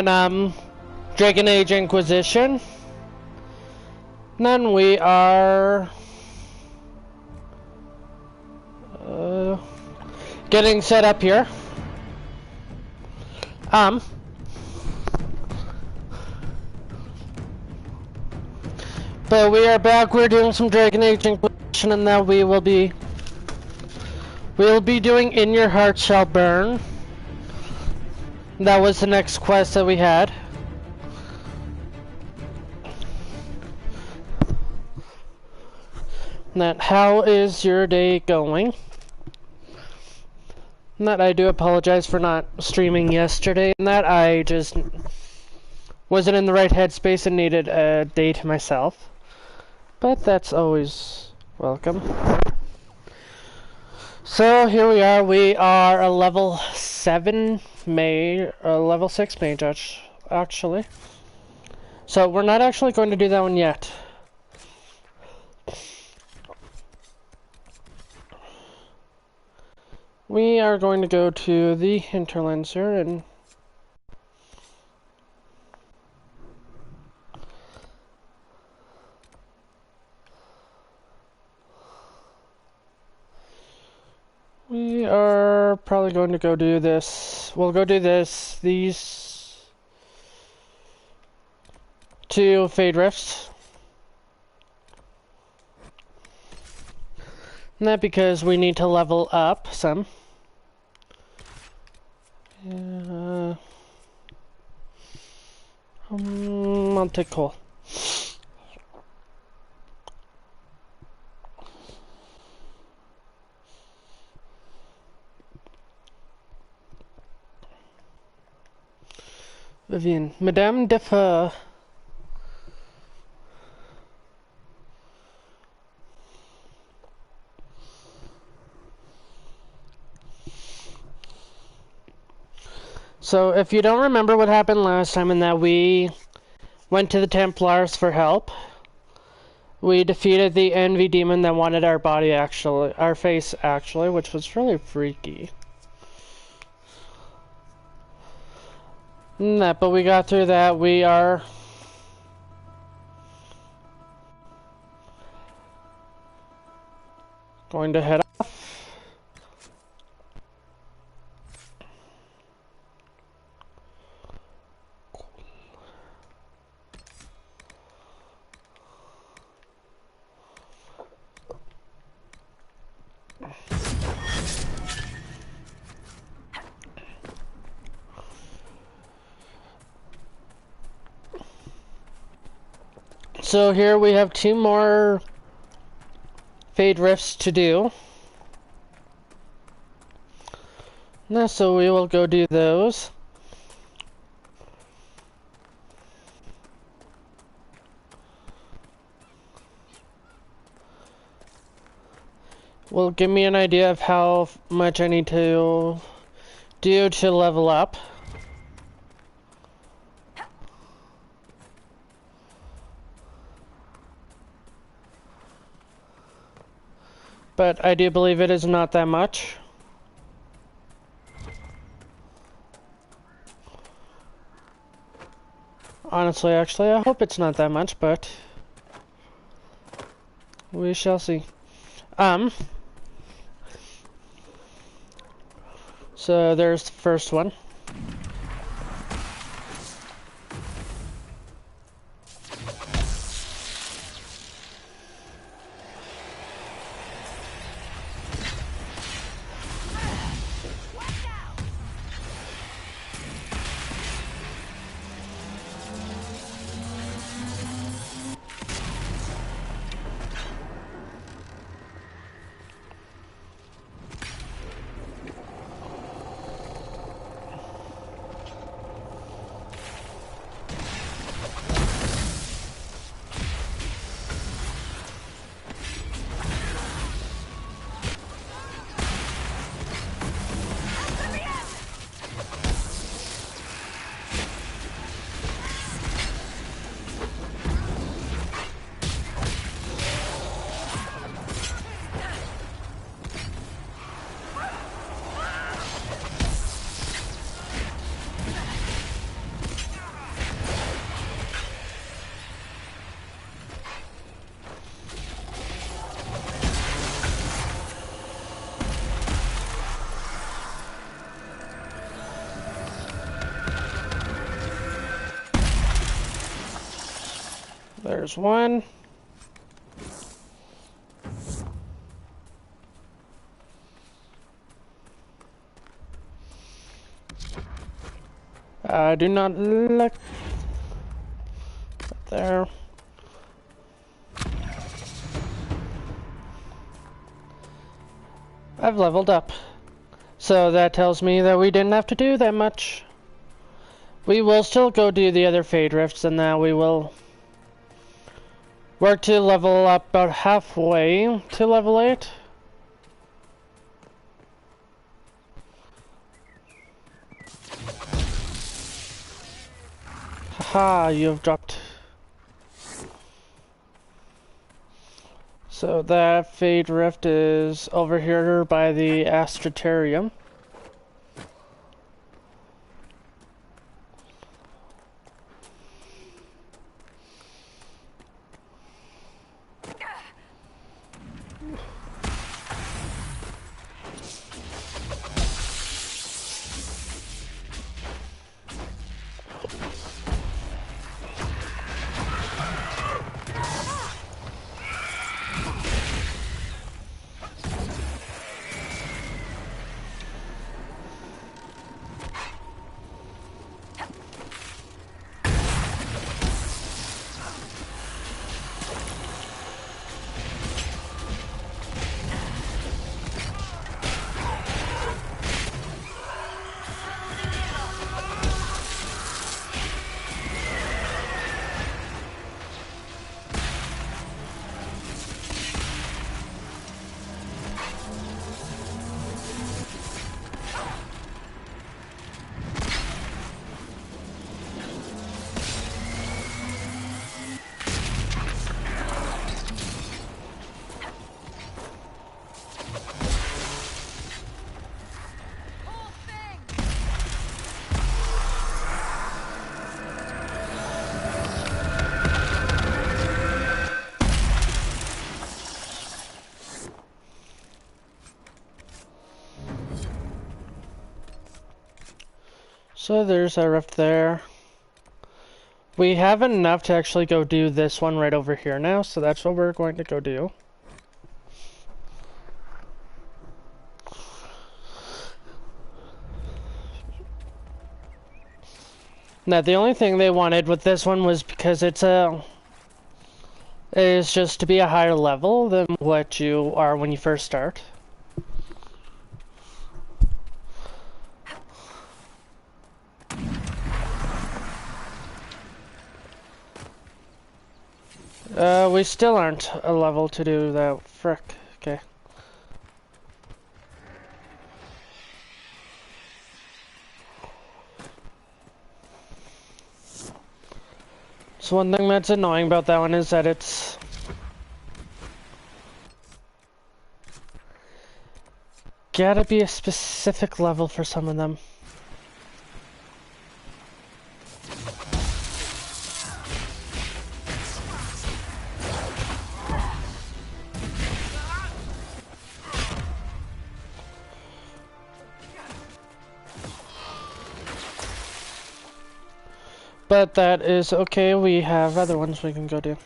doing Dragon Age Inquisition. And then we are getting set up here. But we are back. We're doing some Dragon Age Inquisition, and then we'll be doing In Your Heart Shall Burn. That was the next quest that we had. That, how is your day going? And that, I do apologize for not streaming yesterday, and that I just wasn't in the right headspace and needed a day to myself. But that's always welcome. So here we are. We are a level 7 mage, level 6 mage actually. So we're not actually going to do that one yet. We are going to go to the hinterlands here and we are probably going to go do this. We'll go do these 2 Fade Rifts. And that because we need to level up some. I'll take coal. Vivian, Madame Defer. So, if you don't remember what happened last time, in that we went to the Templars for help, we defeated the envy demon that wanted our body actually, our face actually, which was really freaky. But we got through that. We are going to head off. So here we have 2 more Fade Rifts to do. So we will go do those. Will give me an idea of how much I need to do to level up. But I do believe it is not that much. Honestly, actually, I hope it's not that much, but we shall see. So there's the first one. There's one. Do not look there. I've leveled up. So that tells me that we didn't have to do that much. We will still go do the other Fade Rifts, and now we will work to level up about halfway to level 8. Haha, you have dropped. So that Fade Rift is over here by the Astratarium. So there's a rift there. We have enough to actually go do this one right over here now, so that's what we're going to go do. Now the only thing they wanted with this one was because it's is just to be a higher level than what you are when you first start. We still aren't a level to do that. Frick. Okay. So one thing that's annoying about that one is that it's gotta be a specific level for some of them. But that is okay, we have other ones we can go do.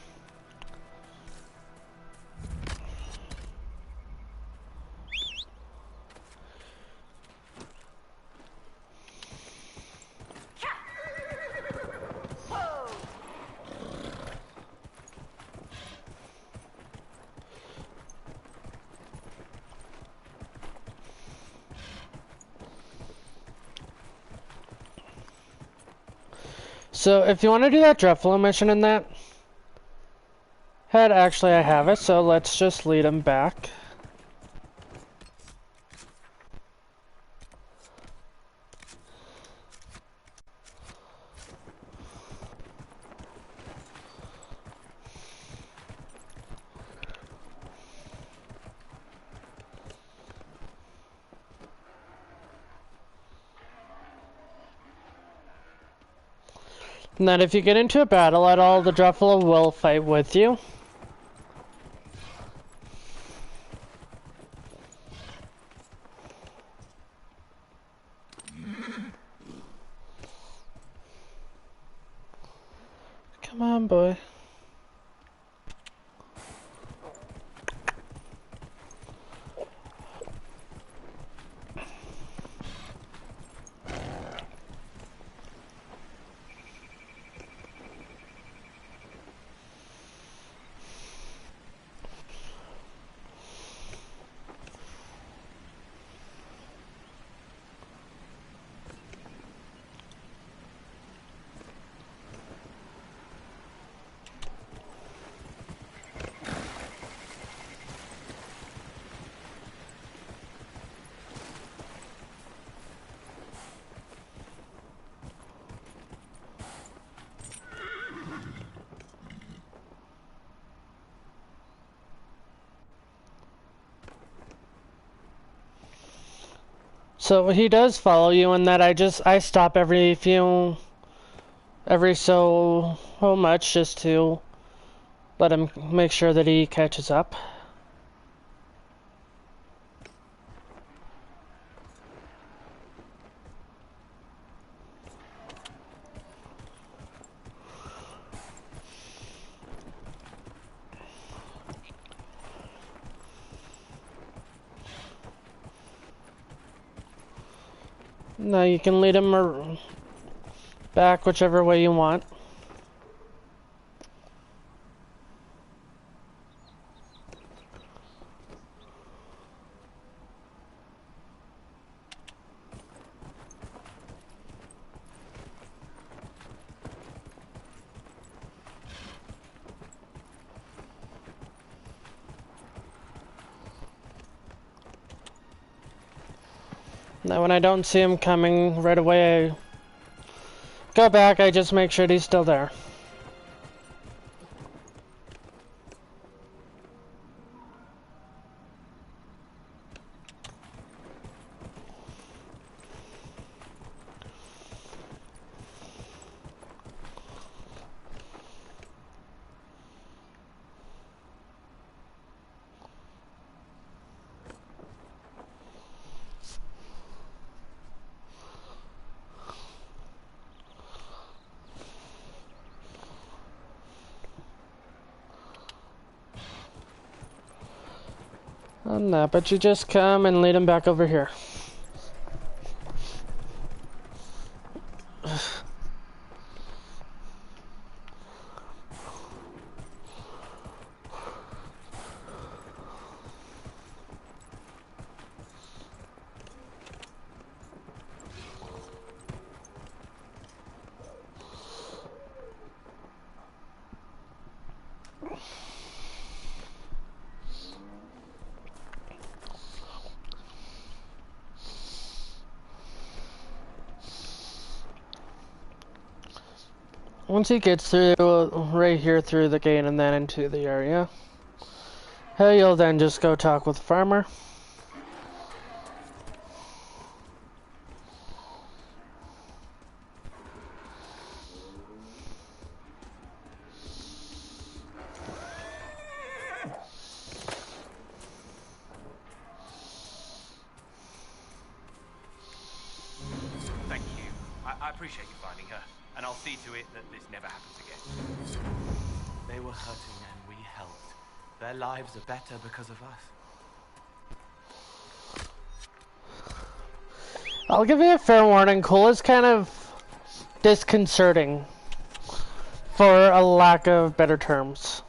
So if you want to do that Dreffalo mission in that head, actually I have it, so let's just lead him back. And then if you get into a battle at all, the Dreffalo will fight with you. Come on, boy. So he does follow you in that I stop every so much just to let him make sure that he catches up. Now you can lead him back whichever way you want. Now when I don't see him coming right away, I go back, I just make sure he's still there. No, but you just come and lead him back over here. Once he gets through, right here through the gate and then into the area, you'll then just go talk with the farmer. Thank you. I appreciate you finding her, and I'll see to it that this never happens again. They were hurting and we helped. Their lives are better because of us. I'll give you a fair warning, Cole is kind of disconcerting, for a lack of better terms.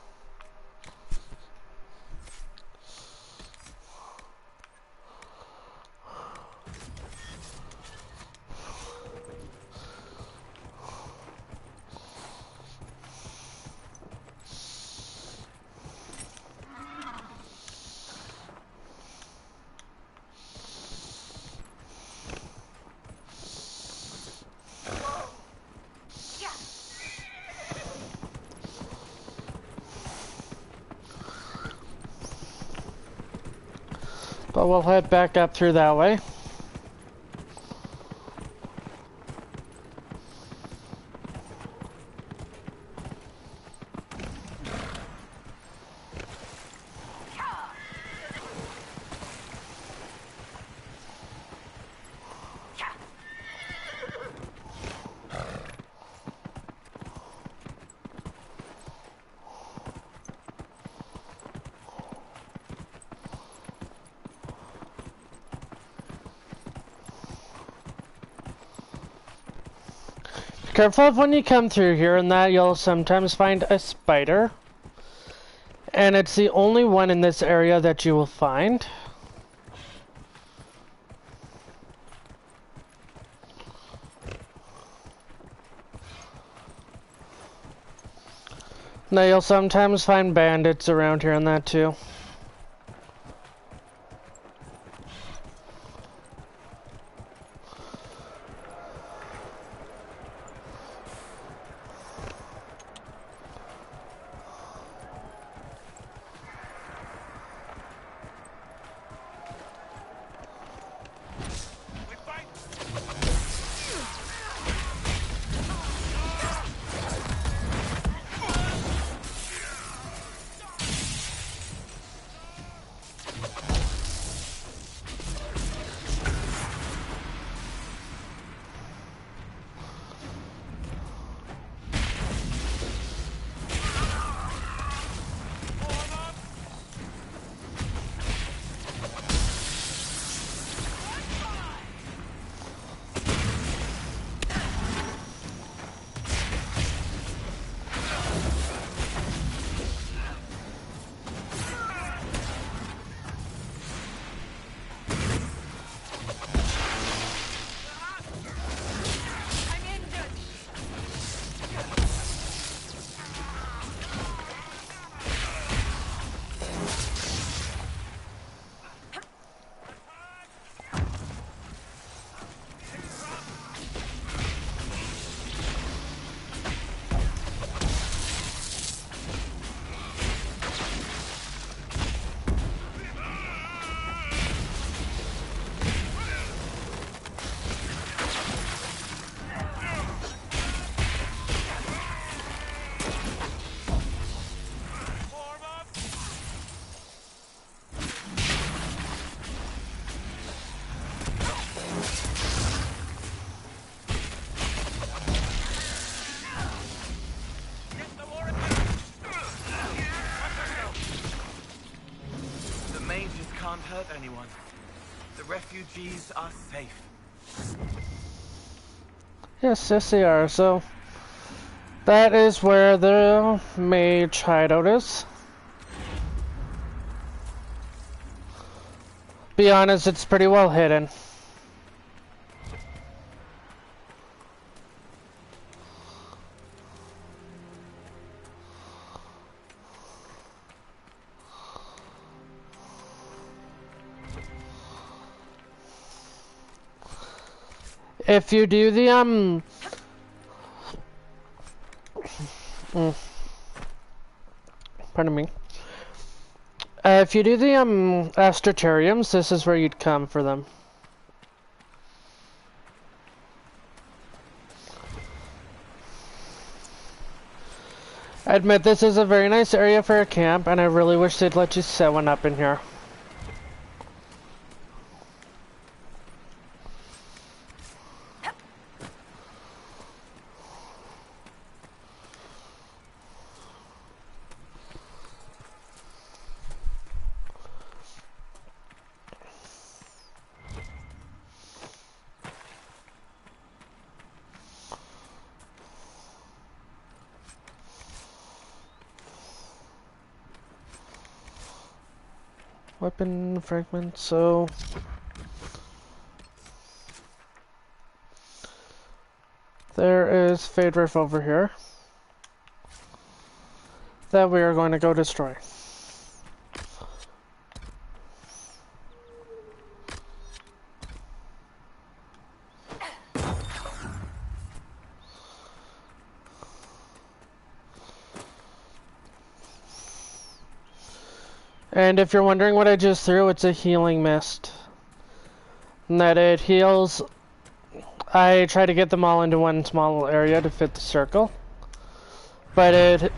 But we'll head back up through that way. Careful of when you come through here, and that you'll sometimes find a spider. And it's the only one in this area that you will find. Now you'll sometimes find bandits around here and that too. We've can't hurt anyone. The refugees are safe. Yes, yes they are. So that is where the Mage hideout is. Be honest, it's pretty well hidden. If you do the pardon me. If you do the Astrotariums, this is where you'd come for them. I admit this is a very nice area for a camp, and I really wish they'd let you set one up in here. Weapon fragment, so there is Fade Rift over here that we are going to go destroy. And if you're wondering what I just threw, it's a healing mist. And that it heals. I try to get them all into one small area to fit the circle. But it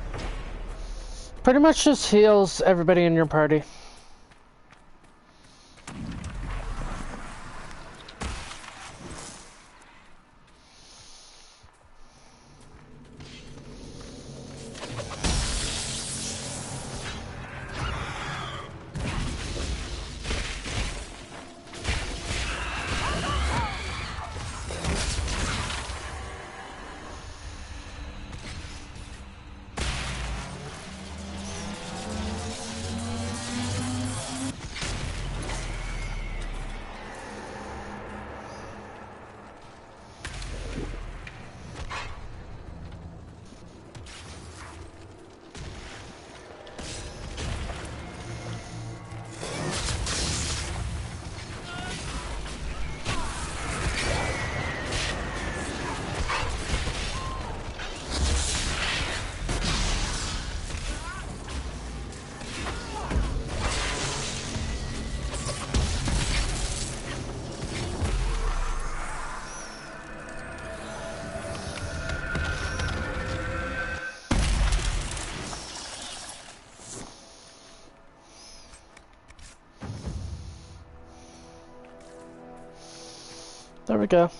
pretty much just heals everybody in your party. There we go.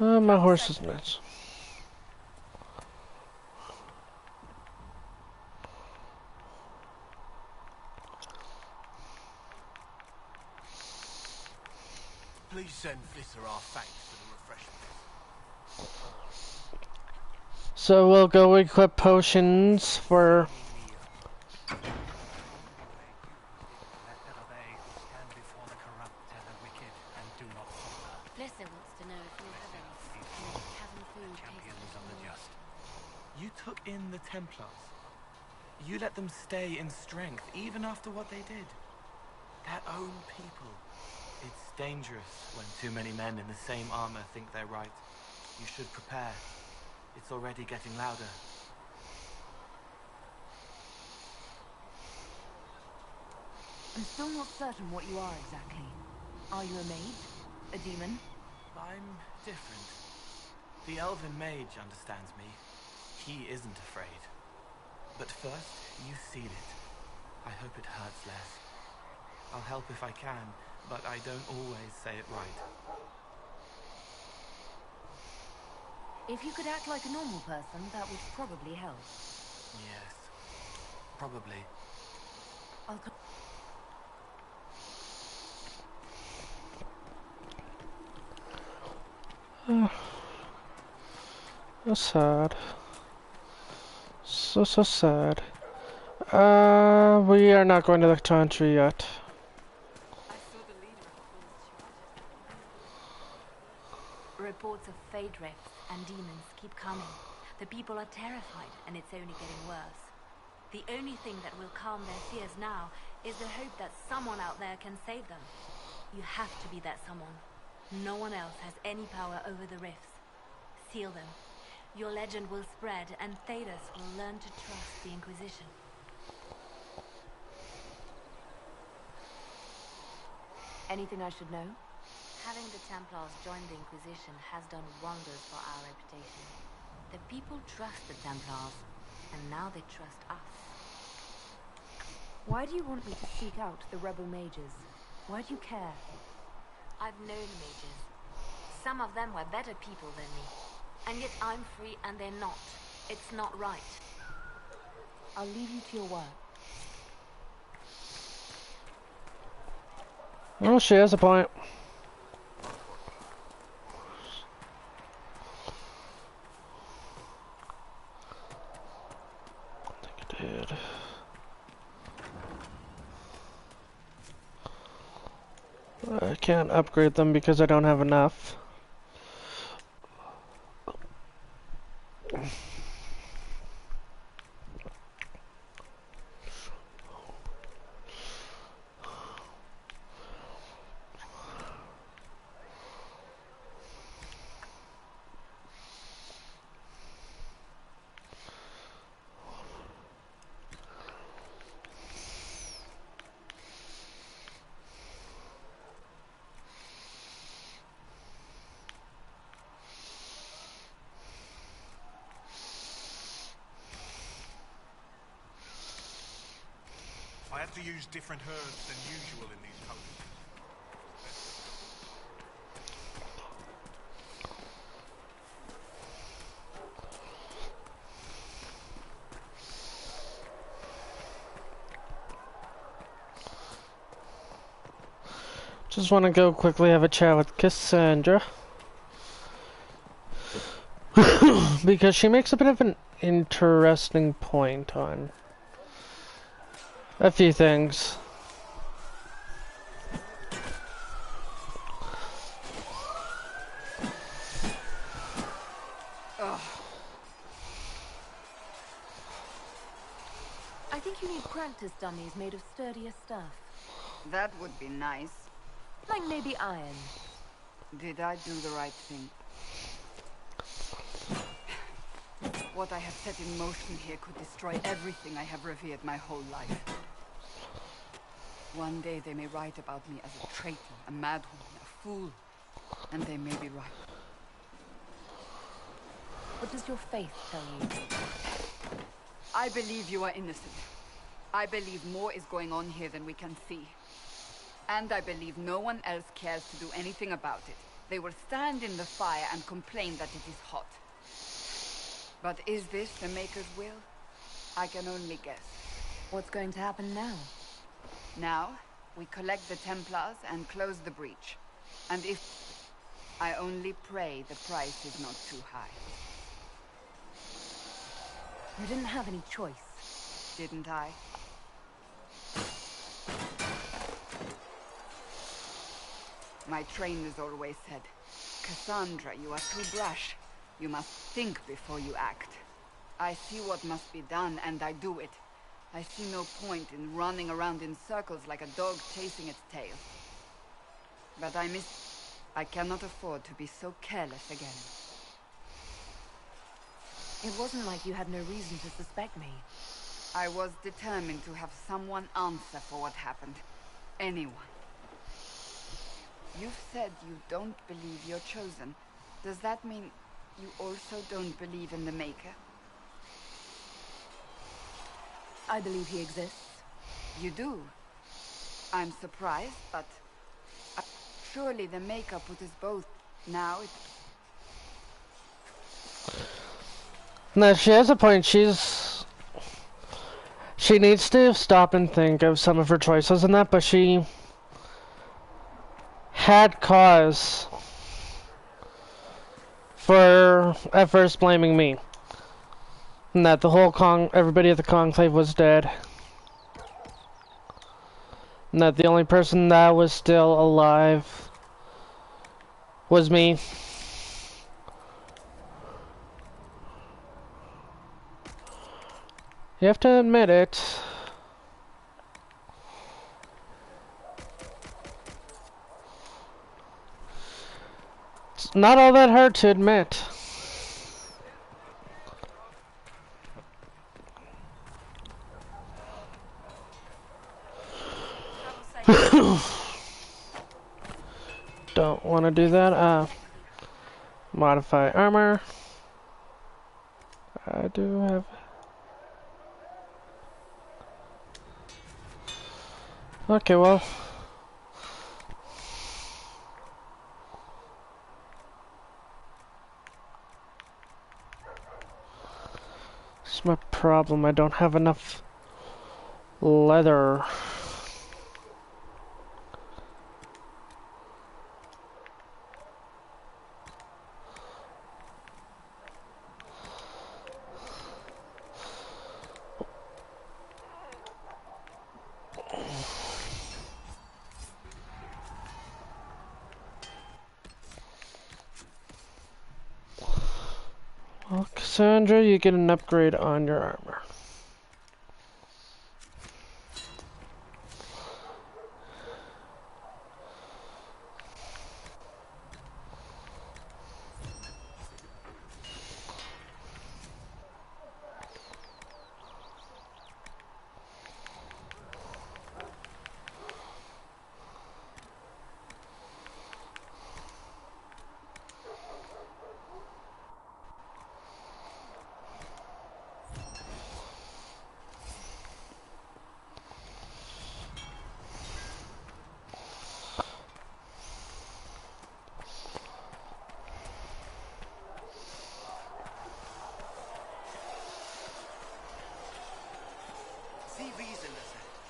My horse is nuts. Please send Visser our thanks for the refreshments. So we'll go equip potions for... took in the Templars. You let them stay in strength, even after what they did. Their own people. It's dangerous when too many men in the same armor think they're right. You should prepare. It's already getting louder. I'm still not certain what you are exactly. Are you a mage? A demon? I'm different. The Elven Mage understands me. He isn't afraid. But first, you seal it. I hope it hurts less. I'll help if I can, but I don't always say it right. If you could act like a normal person, that would probably help. Yes, probably. I'll That's sad. So sad. We are not going to the country yet. Reports of fade rifts and demons keep coming. The people are terrified, and it's only getting worse. The only thing that will calm their fears now is the hope that someone out there can save them. You have to be that someone. No one else has any power over the rifts. Seal them. Your legend will spread, and Thedas will learn to trust the Inquisition. Anything I should know? Having the Templars join the Inquisition has done wonders for our reputation. The people trust the Templars, and now they trust us. Why do you want me to seek out the rebel mages? Why do you care? I've known mages. Some of them were better people than me. And yet I'm free and they're not. It's not right. I'll leave you to your work. Oh, she has a point. I think I did. I can't upgrade them because I don't have enough. I have to use different herbs than usual in these potions. Just want to go quickly have a chat with Cassandra. Because she makes a bit of an interesting point on a few things. I think you need practice dummies made of sturdier stuff. That would be nice. Like maybe iron. Did I do the right thing? What I have set in motion here could destroy everything I have revered my whole life. One day they may write about me as a traitor, a madwoman, a fool. And they may be right. What does your faith tell you? I believe you are innocent. I believe more is going on here than we can see. And I believe no one else cares to do anything about it. They will stand in the fire and complain that it is hot. But is this the Maker's will? I can only guess. What's going to happen now? Now, we collect the Templars and close the breach. And if... I only pray the price is not too high. You didn't have any choice. Didn't I? My trainers always said, Cassandra, you are too brash. You must think before you act. I see what must be done, and I do it. I see no point in running around in circles like a dog chasing its tail. But I cannot afford to be so careless again. It wasn't like you had no reason to suspect me. I was determined to have someone answer for what happened. Anyone. You've said you don't believe you're chosen. Does that mean you also don't believe in the Maker? I believe he exists. You do? I'm surprised, but... surely the Maker put us both. Now it... No, she has a point. She needs to stop and think of some of her choices and that, but she had cause for at first blaming me. And that the whole everybody at the conclave was dead. And that the only person that was still alive was me. You have to admit it. It's not all that hard to admit. Don't want to do that. Modify armor. I do have... Okay, well... It's my problem. I don't have enough leather. Well, Cassandra, you get an upgrade on your armor.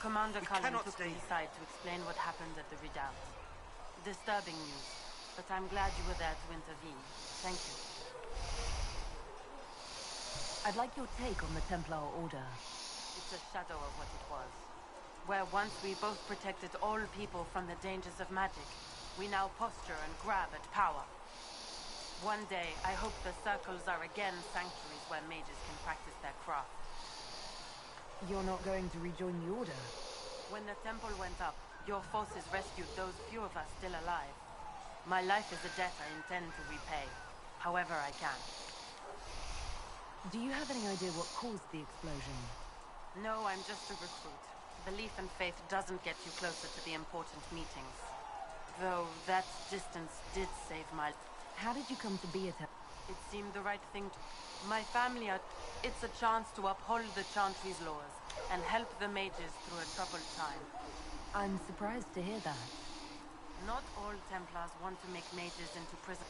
Commander Cullen took me aside to explain what happened at the Redoubt. Disturbing news, but I'm glad you were there to intervene. Thank you. I'd like your take on the Templar Order. It's a shadow of what it was. Where once we both protected all people from the dangers of magic, we now posture and grab at power. One day, I hope the circles are again sanctuaries where mages can practice their craft. You're not going to rejoin the Order? When the temple went up, your forces rescued those few of us still alive. My life is a debt I intend to repay, however I can. Do you have any idea what caused the explosion? No, I'm just a recruit. Belief and faith doesn't get you closer to the important meetings. Though that distance did save my... How did you come to be a Templar? It seemed the right thing to... My family are... It's a chance to uphold the Chantry's laws and help the mages through a troubled time. I'm surprised to hear that. Not all Templars want to make mages into prison.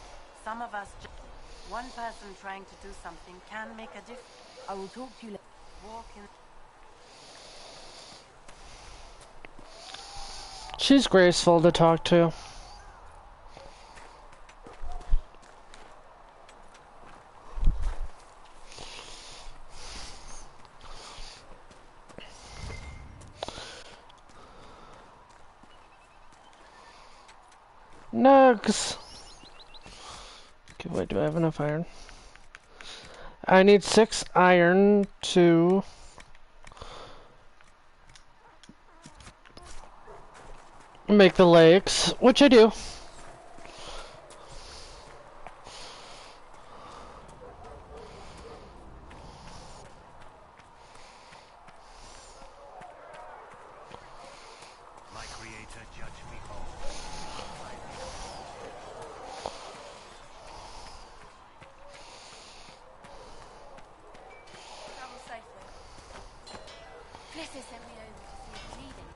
Some of us one person trying to do something can make a difference. I will talk to you later. Walk in... She's graceful to talk to. Nugs! Okay, wait, do I have enough iron? I need 6 iron to make the lakes, which I do. My creator judge me all. Travel safely. Glissa sent me over to see if you need any.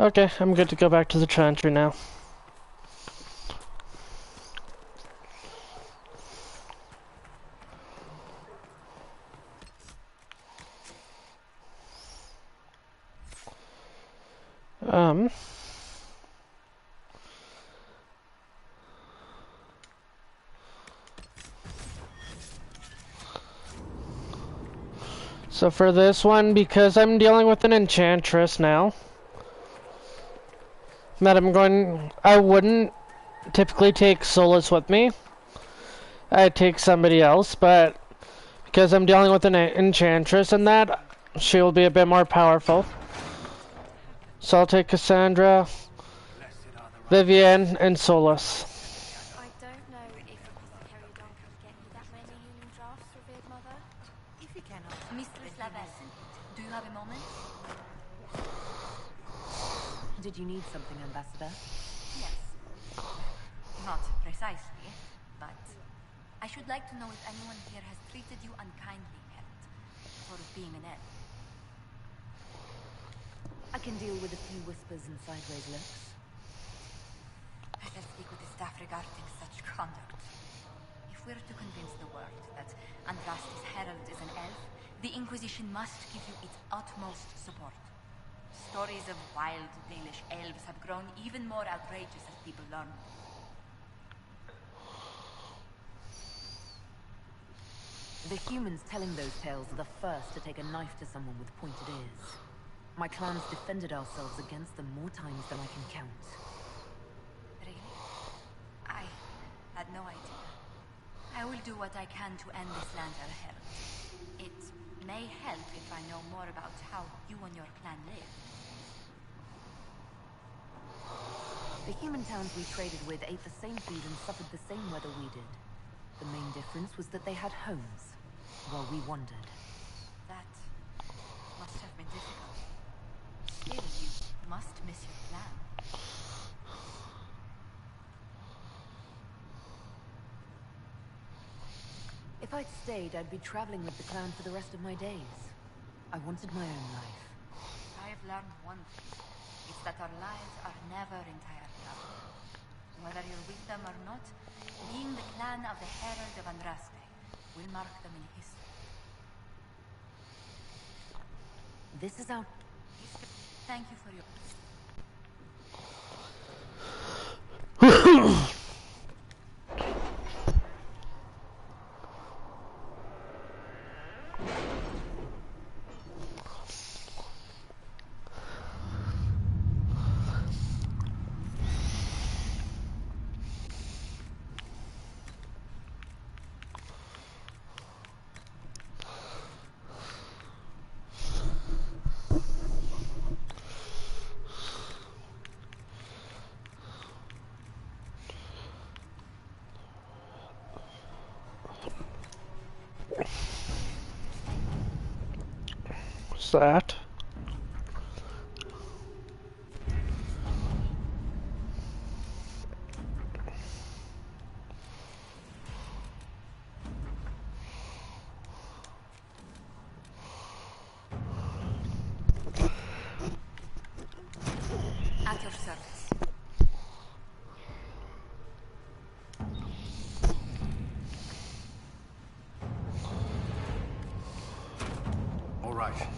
Okay, I'm good to go back to the chantry now. So for this one, because I'm dealing with an enchantress now, I wouldn't typically take Solus with me. I'd take somebody else, but because I'm dealing with an enchantress and that, she will be a bit more powerful. So I'll take Cassandra, Vivienne, and Solus. I don't know if Apothecary Don could get you that many healing drafts, revered mother. If you cannot, Mistress Lavelle, do you have a moment? Did you need something, Ambassador? Yes. Not precisely, but I should like to know if anyone here has treated you unkindly, Herald, for being an elf. I can deal with a few whispers and sideways looks. I shall speak with the staff regarding such conduct. If we're to convince the world that Andraste's herald is an elf, the Inquisition must give you its utmost support. Stories of wild Danish elves have grown even more outrageous as people learn. The humans telling those tales are the first to take a knife to someone with pointed ears. My clans defended ourselves against them more times than I can count. Really? I had no idea. I will do what I can to end this slander, Herald. It may help if I know more about how you and your clan live. The human towns we traded with ate the same food and suffered the same weather we did. The main difference was that they had homes, while we wandered. That must have been difficult. Still, you must miss your clan. If I'd stayed, I'd be traveling with the clan for the rest of my days. I wanted my own life. I have learned one thing. It's that our lives are never entirely alone. Whether you're with them or not, being the clan of the Herald of Andraste will mark them in history. This is our... Thank you for your... What's that? At your service. right.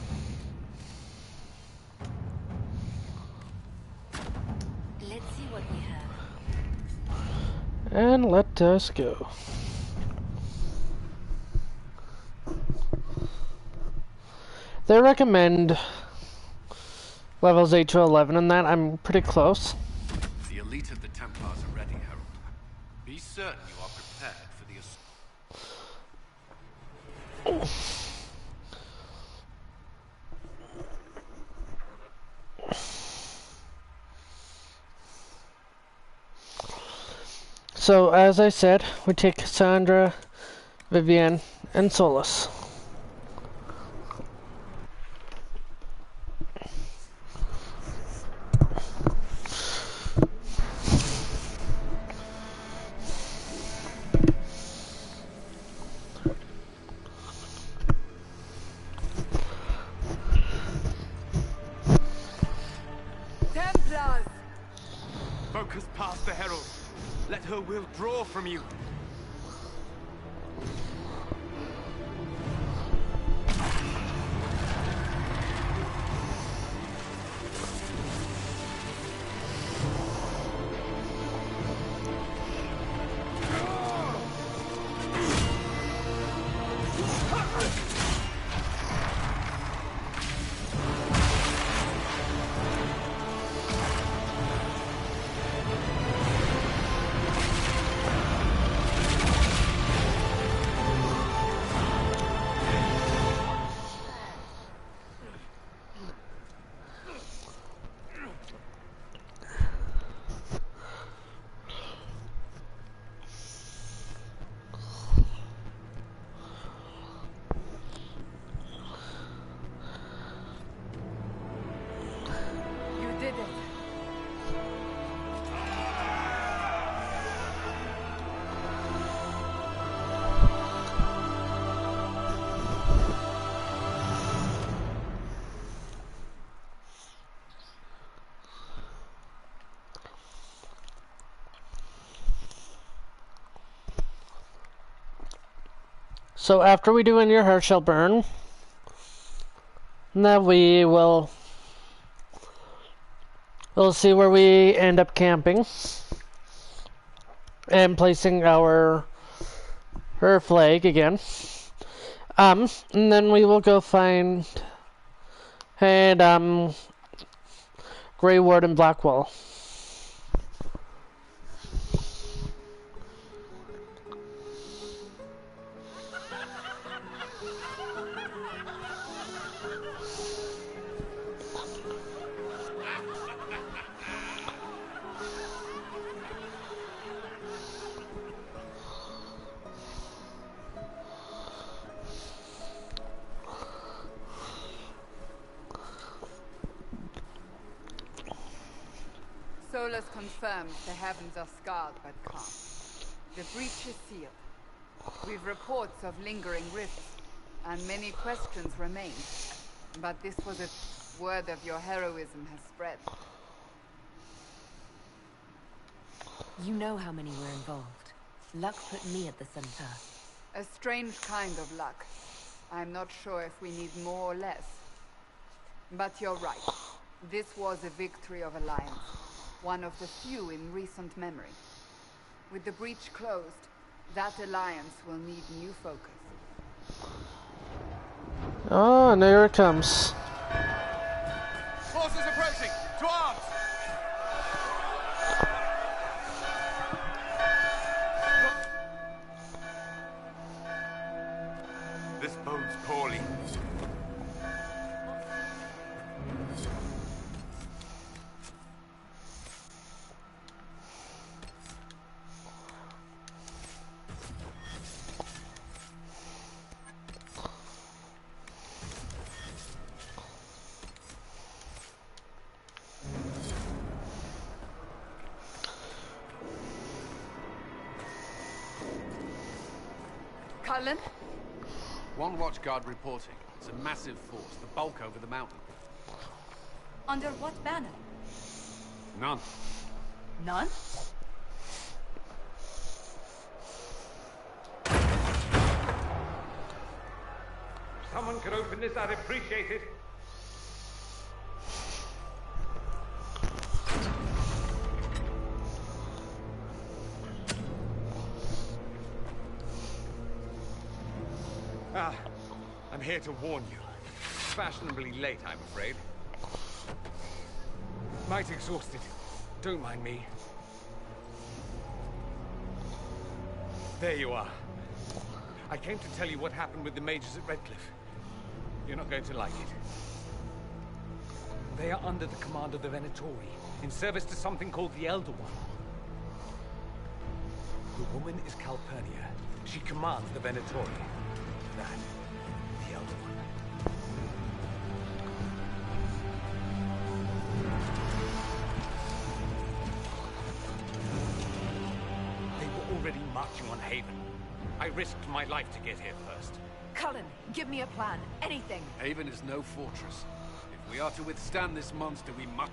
Let's see what we have. And let us go. They recommend levels 8 to 11 and that. I'm pretty close. The elite of the Templars are ready, Herald. Be certain you are prepared for the So, as I said, we take Cassandra, Vivienne, and Solus. Templars! Focus past the Herald. Let her will draw from you. You did it. So after we do In Your Heart Shall Burn, now we'll see where we end up camping and placing her flag again. And then we will go find Grey Ward and Blackwall. Solus confirms the heavens are scarred but calm. The breach is sealed. We've reports of lingering rifts, and many questions remain. But this was a word of your heroism has spread. You know how many were involved. Luck put me at the center. A strange kind of luck. I'm not sure if we need more or less. But you're right. This was a victory of Alliance. One of the few in recent memory. With the breach closed, that alliance will need new focus. Oh, and there it comes. Forces approaching! To arms! This bodes poorly. Cullen? One watchguard reporting. It's a massive force, the bulk over the mountain. Under what banner? None. None? someone could open this, I'd appreciate it. Ah, I'm here to warn you. Fashionably late, I'm afraid. Might exhausted. Don't mind me. There you are. I came to tell you what happened with the mages at Redcliffe. You're not going to like it. They are under the command of the Venatori, in service to something called the Elder One. The woman is Calpurnia. She commands the Venatori. That, the Elder One. They were already marching on Haven. I risked my life to get here first. Cullen, give me a plan. Anything. Haven is no fortress. If we are to withstand this monster, we must...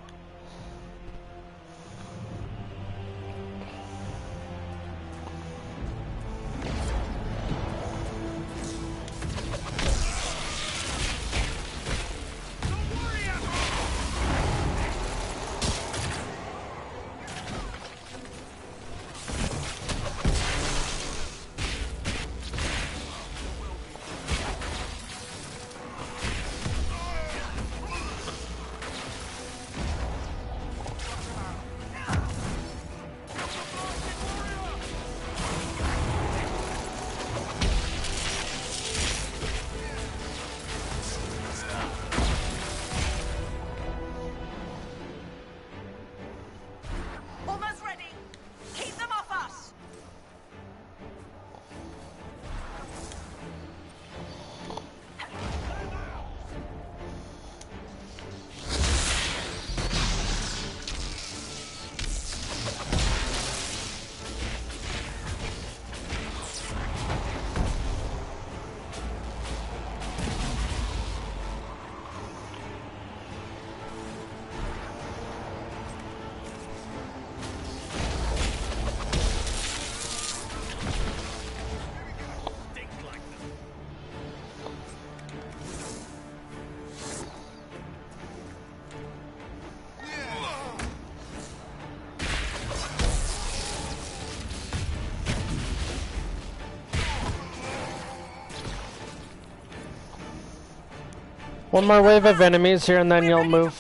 One more wave of enemies here and then you'll move.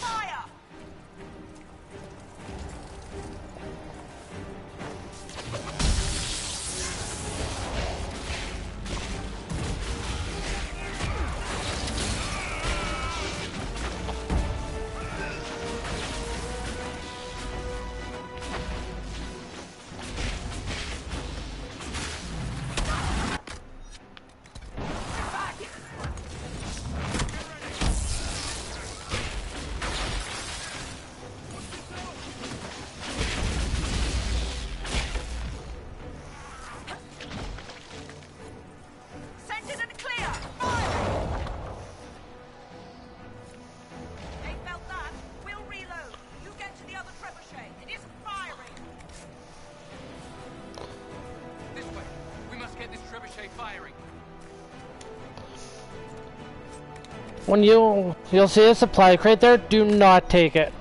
When you'll see a supply crate there, do not take it.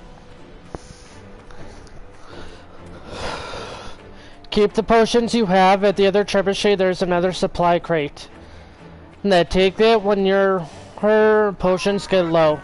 Keep the potions you have. At the other trebuchet, there's another supply crate. And then take it when her potions get low.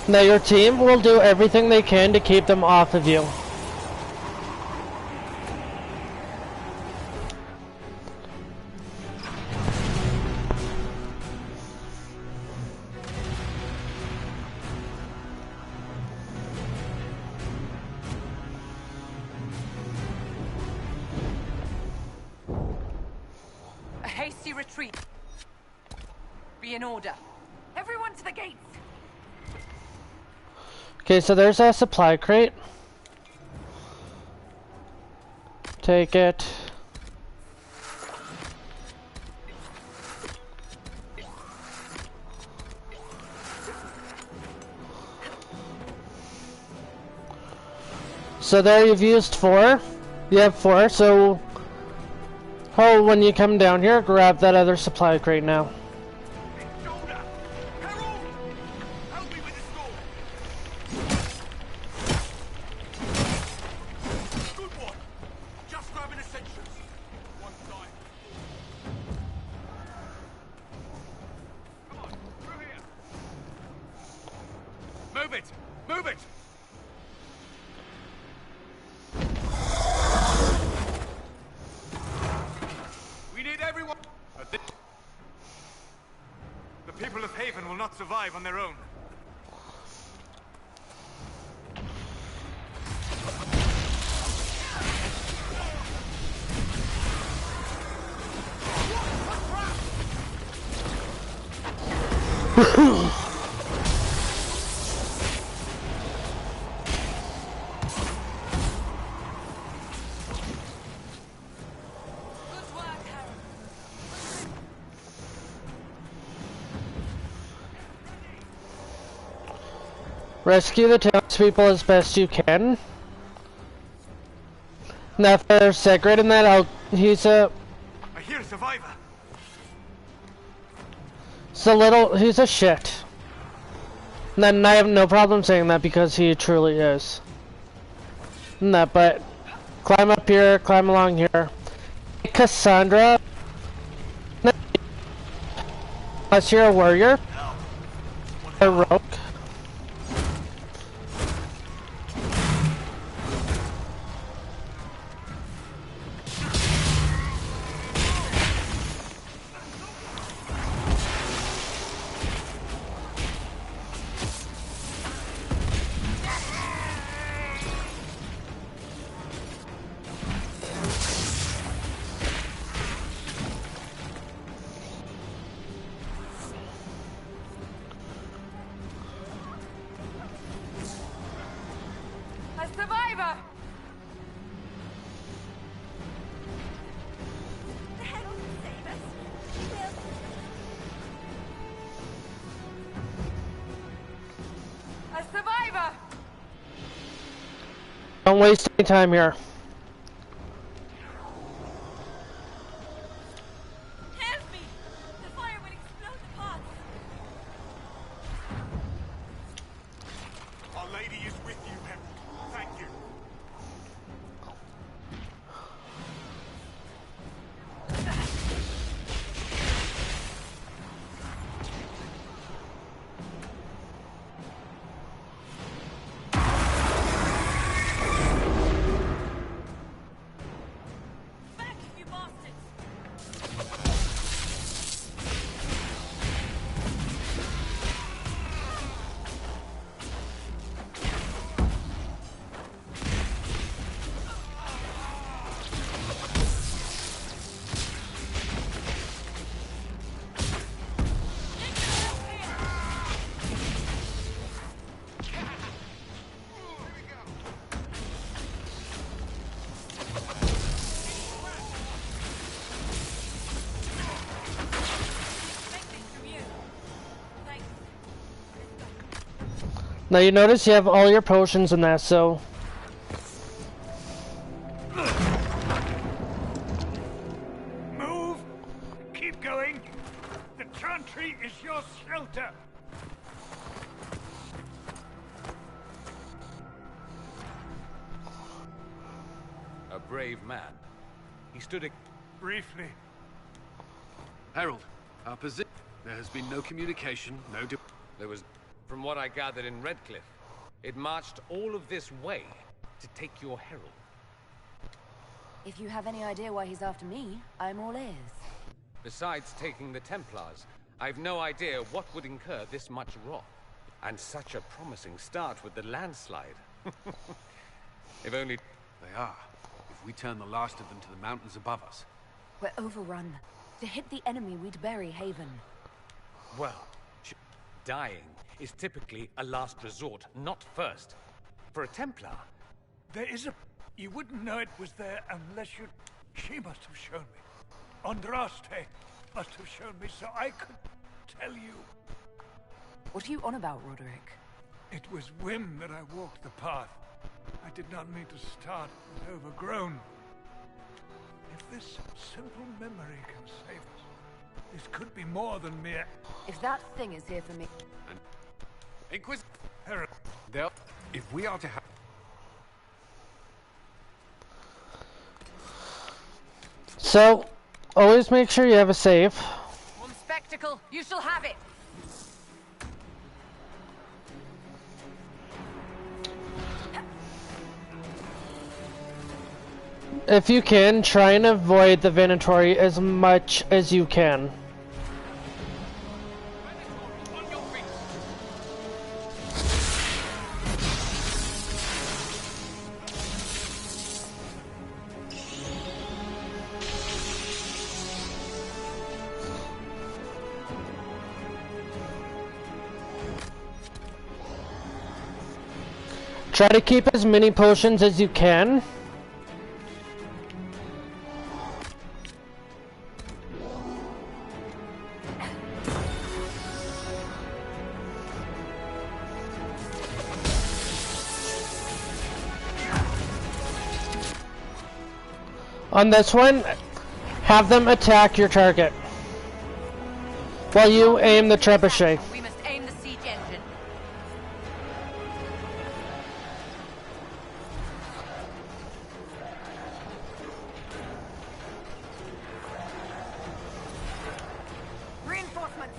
Now your team will do everything they can to keep them off of you. hasty retreat. Be in order. Everyone to the gates. Okay, so there's a supply crate. Take it. So there you've used 4. You have 4, so when you come down here, grab that other supply crate now. Survive on their own. Rescue the townspeople as best you can. Now for Sigrid and that, he's a... I hear a survivor. He's a shit. And then I have no problem saying that because he truly is. No, but climb up here, climb along here. Cassandra. Unless you're a warrior. A rogue. Don't waste any time here. Help me! The fire will explode the pots! Our Lady is with you, Herald. Thank you. Now you notice you have all your potions in that, so... Move! Keep going! The Chantry is your shelter! A brave man. He stood briefly. Herald, our position. There has been no communication, There was, from what I gathered in Redcliffe, it marched all of this way to take your herald. If you have any idea why he's after me, I'm all ears. Besides taking the Templars, I've no idea what would incur this much wrath. And such a promising start with the landslide. If only... They are. If we turn the last of them to the mountains above us. We're overrun. To hit the enemy, we'd bury Haven. Well, dying is typically a last resort, not first. For a Templar. There is a... You wouldn't know it was there unless you... She must have shown me. Andraste must have shown me so I could tell you. What are you on about, Roderick? It was whim that I walked the path. I did not mean to start with overgrown. If this simple memory can save us, this could be more than mere... If that thing is here for me... Inquisition. Herald. There. If we are to have... So, always make sure you have a save. One spectacle, you shall have it. If you can, try and avoid the Venatori as much as you can. Try to keep as many potions as you can. On this one, have them attack your target while you aim the trebuchet. We must aim the siege engine. Reinforcements.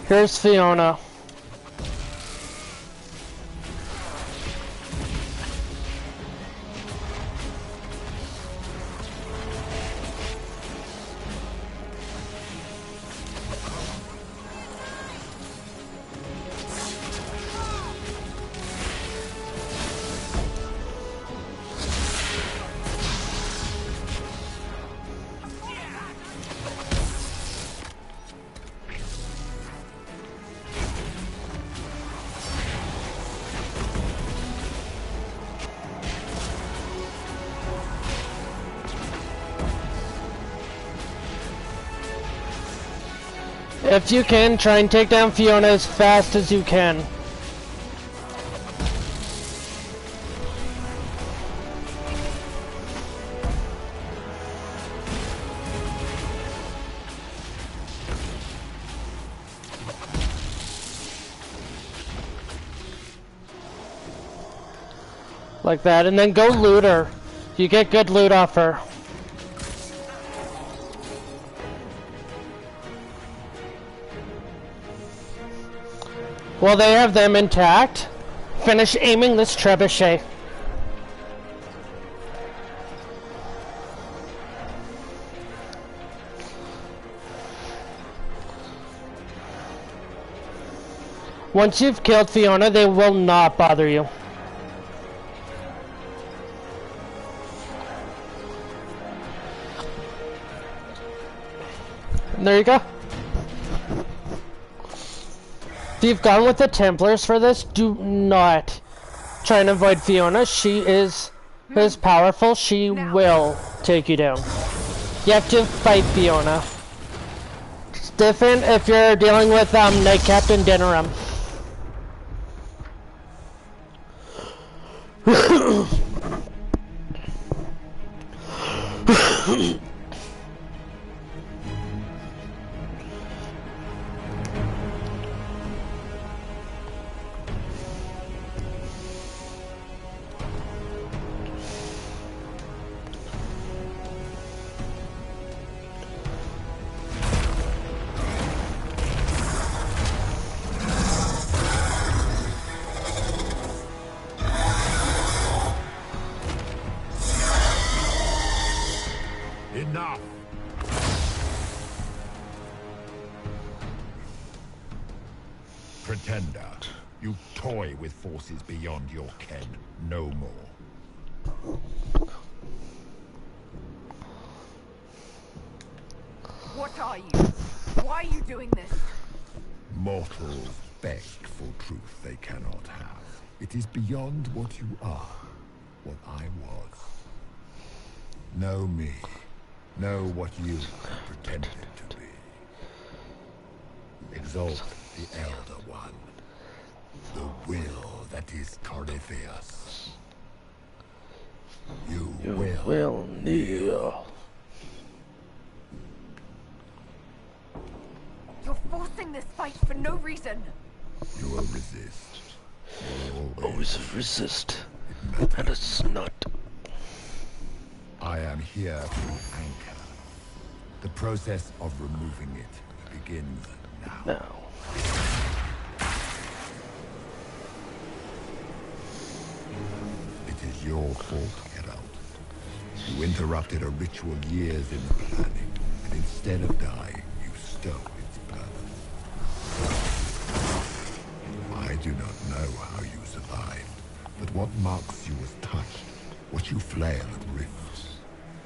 Here's Fiona. If you can, try and take down Fiona as fast as you can. Like that, and then go loot her. You get good loot off her. While they have them intact, finish aiming this trebuchet. Once you've killed Fiona, they will not bother you. There you go. If you've gone with the Templars for this, do not try and avoid Fiona. She is powerful. She will take you down. You have to fight Fiona. It's different if you're dealing with Knight Captain Denerim. Enough! Pretender, you toy with forces beyond your ken. No more. What are you? Why are you doing this? Mortals beg for truth they cannot have. It is beyond what you are, what I was. Know me. Know what you pretended to be. Exalt the Elder One. The will that is Corypheus. You will kneel. You're forcing this fight for no reason. You will resist. You will Always resist. And it's not. I am here to anchor. The process of removing it begins now. It is your fault, Geralt. You interrupted a ritual years in planning, and instead of dying, you stole its purpose. I do not know how you survived, but what marks you as touched, what you flail at rifts,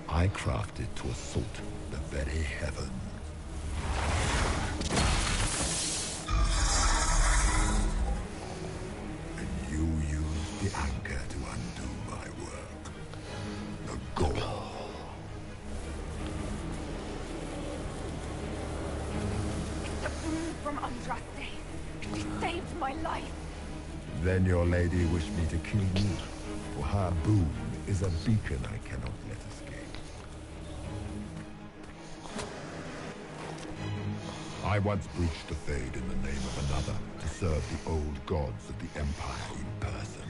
I crafted to assault the very heavens. And you used the anchor to undo my work. The goal. It's a boon from Andraste. She saved my life. Then your lady wished me to kill you, for her boon is a beacon I cannot let escape. I once breached the Fade in the name of another to serve the old gods of the Empire in person.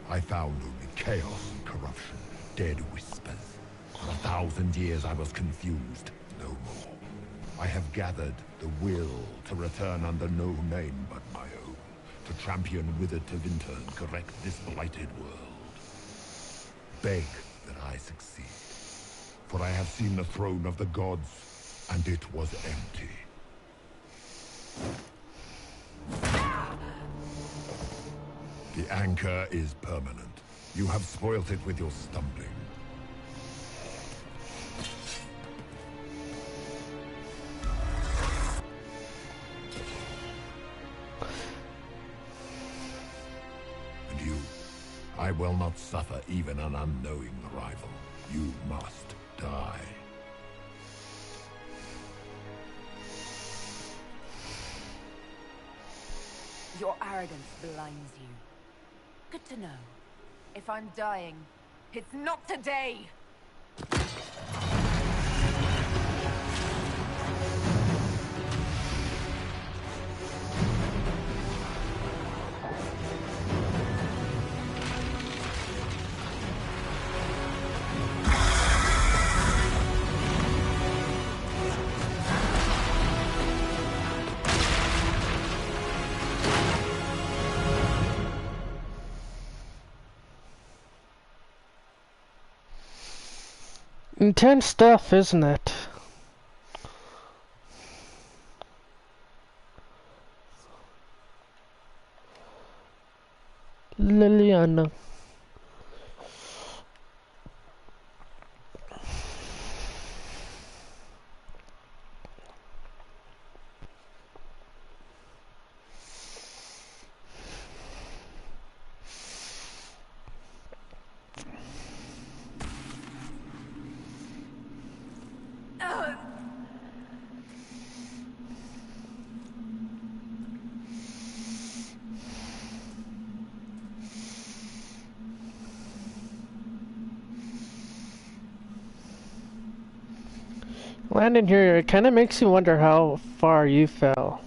I found only chaos and corruption, dead whispers. For 1,000 years I was confused, no more. I have gathered the will to return under no name but my own, to champion Wither to Vintern correct this blighted world. Beg that I succeed, for I have seen the throne of the gods, and it was empty. The anchor is permanent. You have spoilt it with your stumbling. And you, I will not suffer even an unknowing rival. You must die. Your arrogance blinds you. Good to know. If I'm dying, it's not today! Intense stuff, isn't it? Liliana. Landing here, it kind of makes you wonder how far you fell.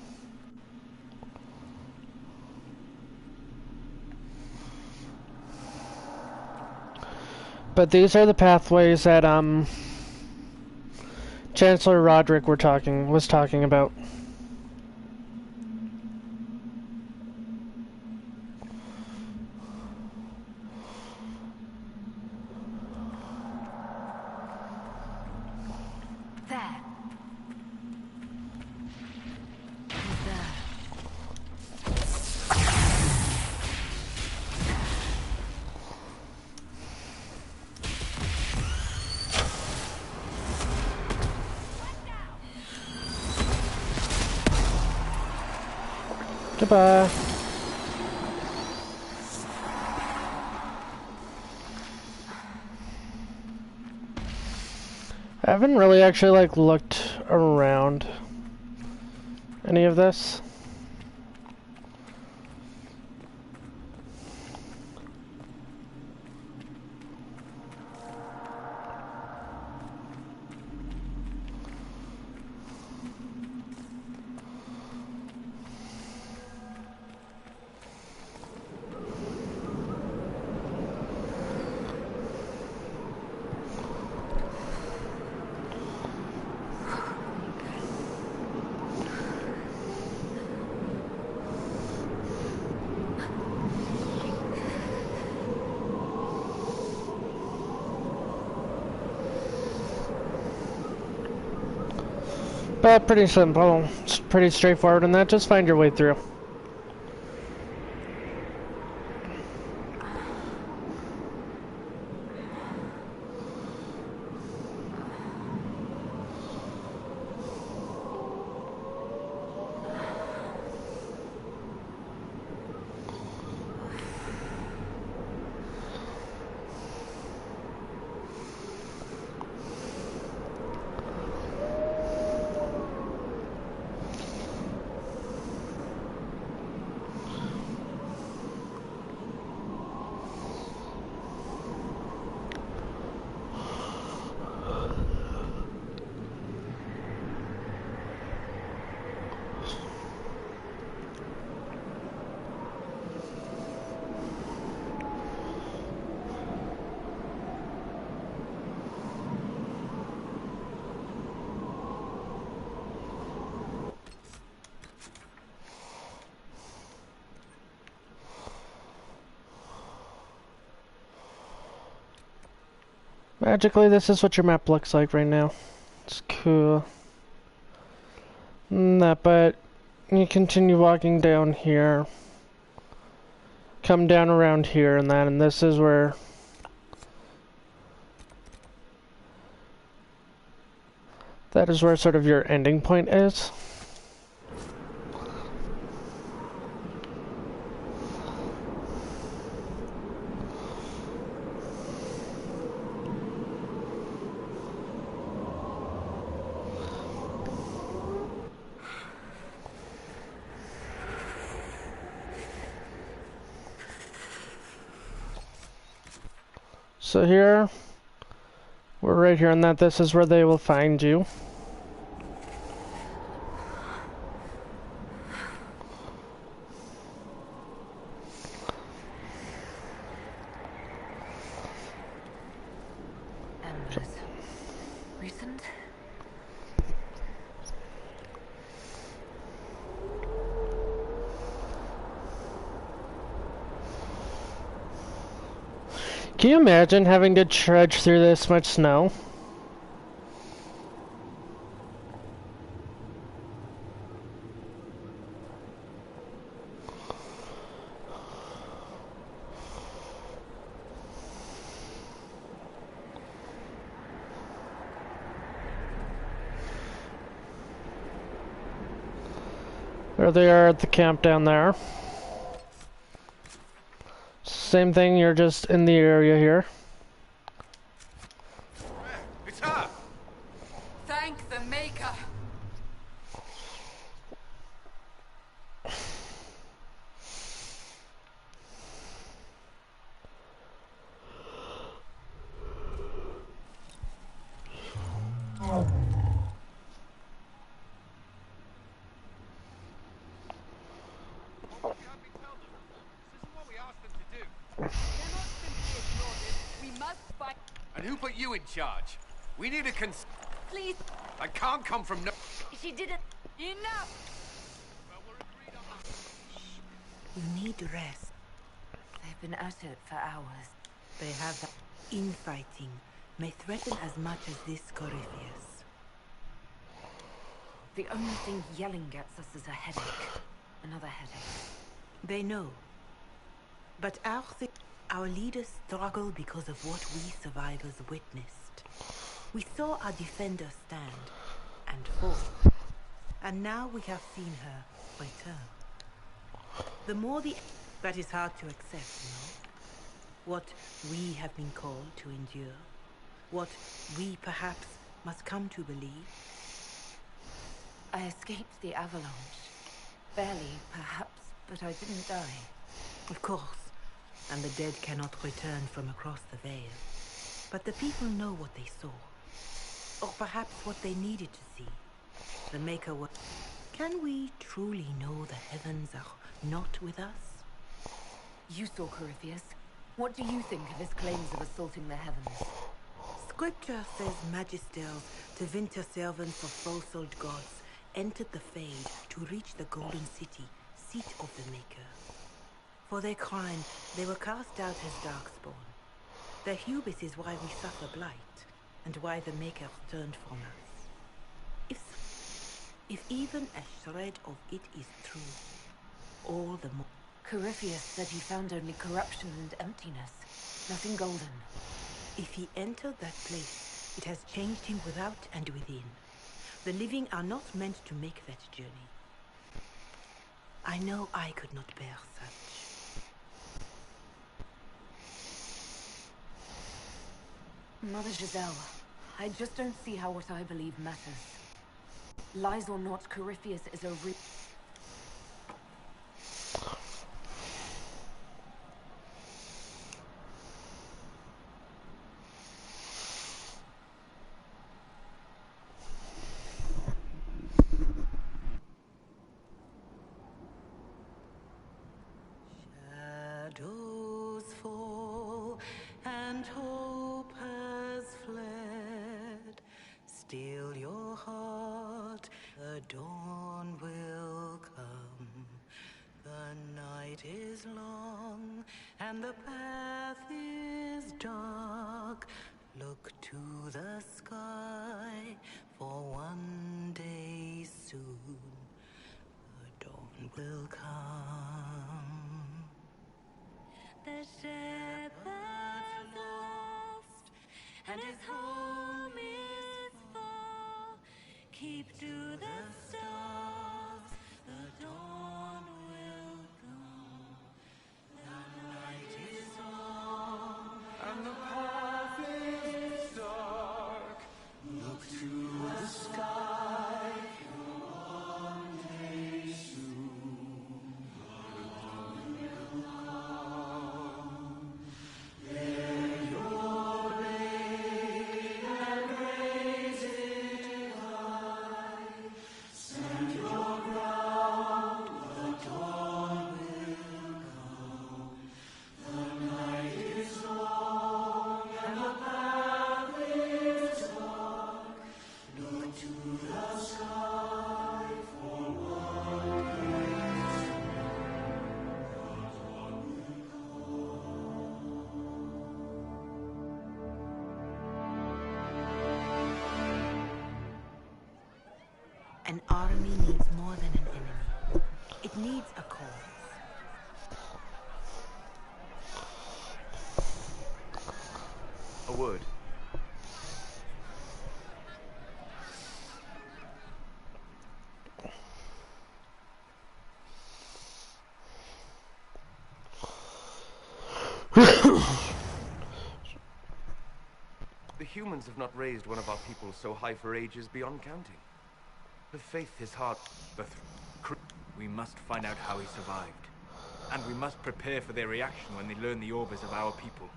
But these are the pathways that Chancellor Roderick was talking about. Goodbye. I haven't really actually like looked around any of this. But pretty simple, it's pretty straightforward in that, just find your way through. Magically, this is what your map looks like right now. It's cool. But you continue walking down here. Come down around here and this is where... That is where sort of your ending point is. So here, we're right here, and this is where they will find you. Embers. Recent? Can you imagine having to trudge through this much snow? There they are at the camp down there. Same thing, you're just in the area here. It's her! Thank the Maker! And who put you in charge? We need a Please, I can't come from no... she didn't. Enough! You need rest. They've been at it for hours. They have that infighting may threaten as much as this Corypheus. The only thing yelling gets us is a headache. Another headache. They know. But our leaders struggle because of what we survivors witnessed. We saw our defender stand and fall. And now we have seen her return. The more that is hard to accept, you know? What we have been called to endure. What we perhaps must come to believe. I escaped the avalanche. Barely, perhaps, but I didn't die. Of course. And the dead cannot return from across the veil. But the people know what they saw. Or perhaps what they needed to see. The Maker was... Can we truly know the heavens are not with us? You saw Corypheus. What do you think of his claims of assaulting the heavens? Scripture says Magisters, the winter servants of false-souled gods, entered the Fade to reach the Golden City, seat of the Maker. For their crime, they were cast out as Darkspawn. Their hubris is why we suffer blight, and why the Maker turned from us. If even a shred of it is true, all the more... Corypheus said he found only corruption and emptiness, nothing golden. If he entered that place, it has changed him without and within. The living are not meant to make that journey. I know I could not bear such. Mother Giselle, I just don't see how what I believe matters. Lies or not, Corypheus is a real... Shadows fall and hope has fled. Still your heart, the dawn will come. The night is long and the path is dark. Look to the sky, for one day soon the dawn will come. The shepherd's lost and his home is far. Keep to the stars, the dawn will come. The night is long and the path is dark. Look to the sky, for one day soon the dawn will come. Bear your blade and raise it high. Stand your ground, the dawn will come. The night is long and the path is dark. Look to the sky, for one day soon the dawn will come. An army needs more than an enemy. It needs a cause. A word. The humans have not raised one of our people so high for ages beyond counting. The faith is hard. We must find out how he survived. And we must prepare for their reaction when they learn the orbs of our people.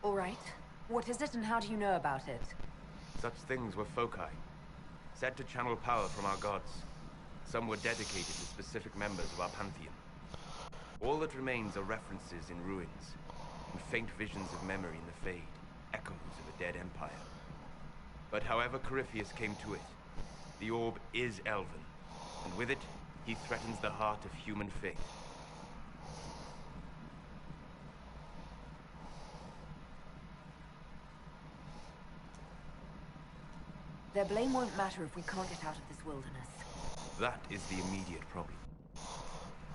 All right. What is it and how do you know about it? Such things were foci, said to channel power from our gods. Some were dedicated to specific members of our pantheon. All that remains are references in ruins, and faint visions of memory in the Fade, echoes of a dead empire. But however Corypheus came to it, the orb is Elven, and with it, he threatens the heart of human faith. Their blame won't matter if we can't get out of this wilderness. That is the immediate problem.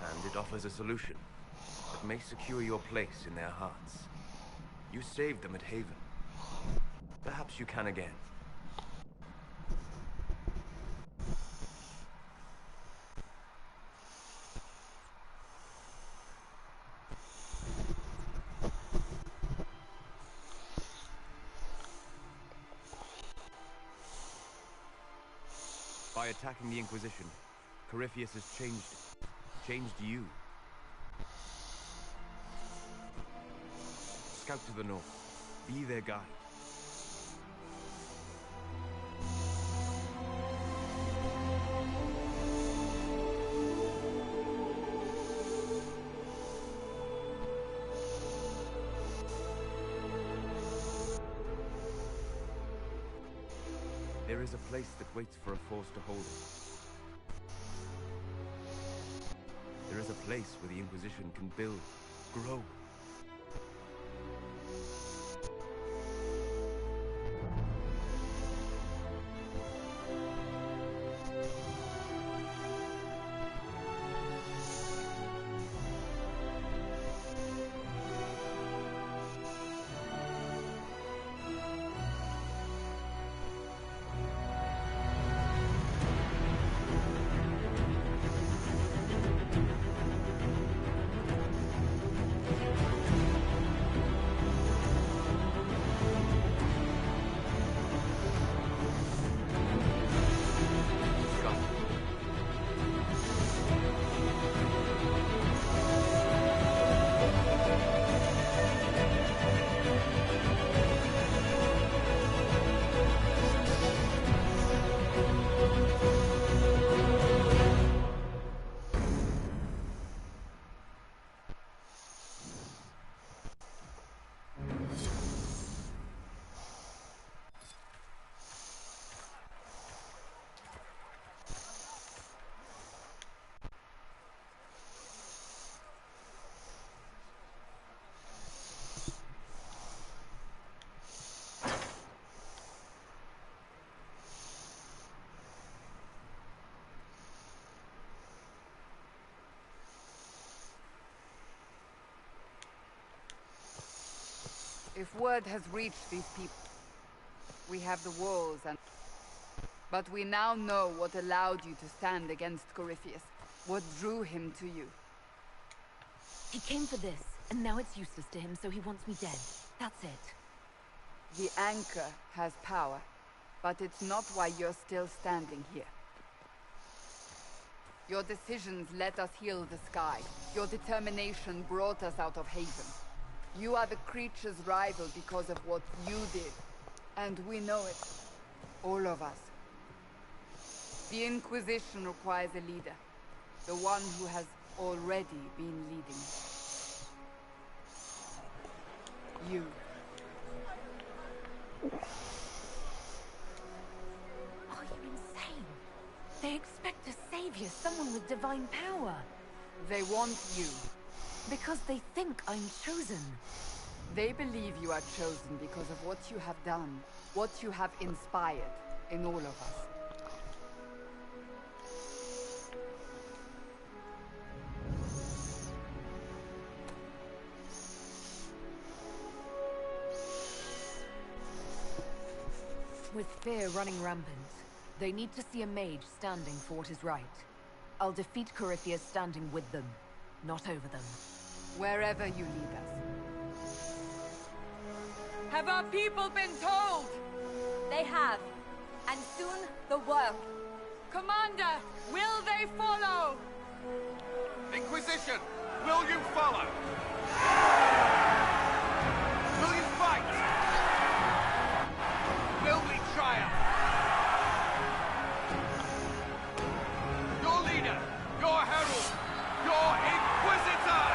And it offers a solution that may secure your place in their hearts. You saved them at Haven. Perhaps you can again. By attacking the Inquisition, Corypheus has changed you. Scout to the north. Be their guide. There is a place that waits for a force to hold it. There is a place where the Inquisition can build, grow. If word has reached these people, we have the walls and... But we now know what allowed you to stand against Corypheus. What drew him to you. He came for this, and now it's useless to him, so he wants me dead. That's it. The anchor has power, but it's not why you're still standing here. Your decisions let us heal the sky. Your determination brought us out of Haven. You are the creature's rival because of what you did. And we know it. All of us. The Inquisition requires a leader. The one who has already been leading. You. Are you insane? They expect a savior, someone with divine power. They want you. Because they think I'm chosen. They believe you are chosen because of what you have done, what you have inspired in all of us. With fear running rampant, they need to see a mage standing for what is right. I'll defeat Corypheus standing with them, not over them. Wherever you lead us. Have our people been told? They have. And soon, the world. Commander, will they follow? Inquisition, will you follow? Will you fight? Will we triumph? Your leader, your herald, your Inquisitor!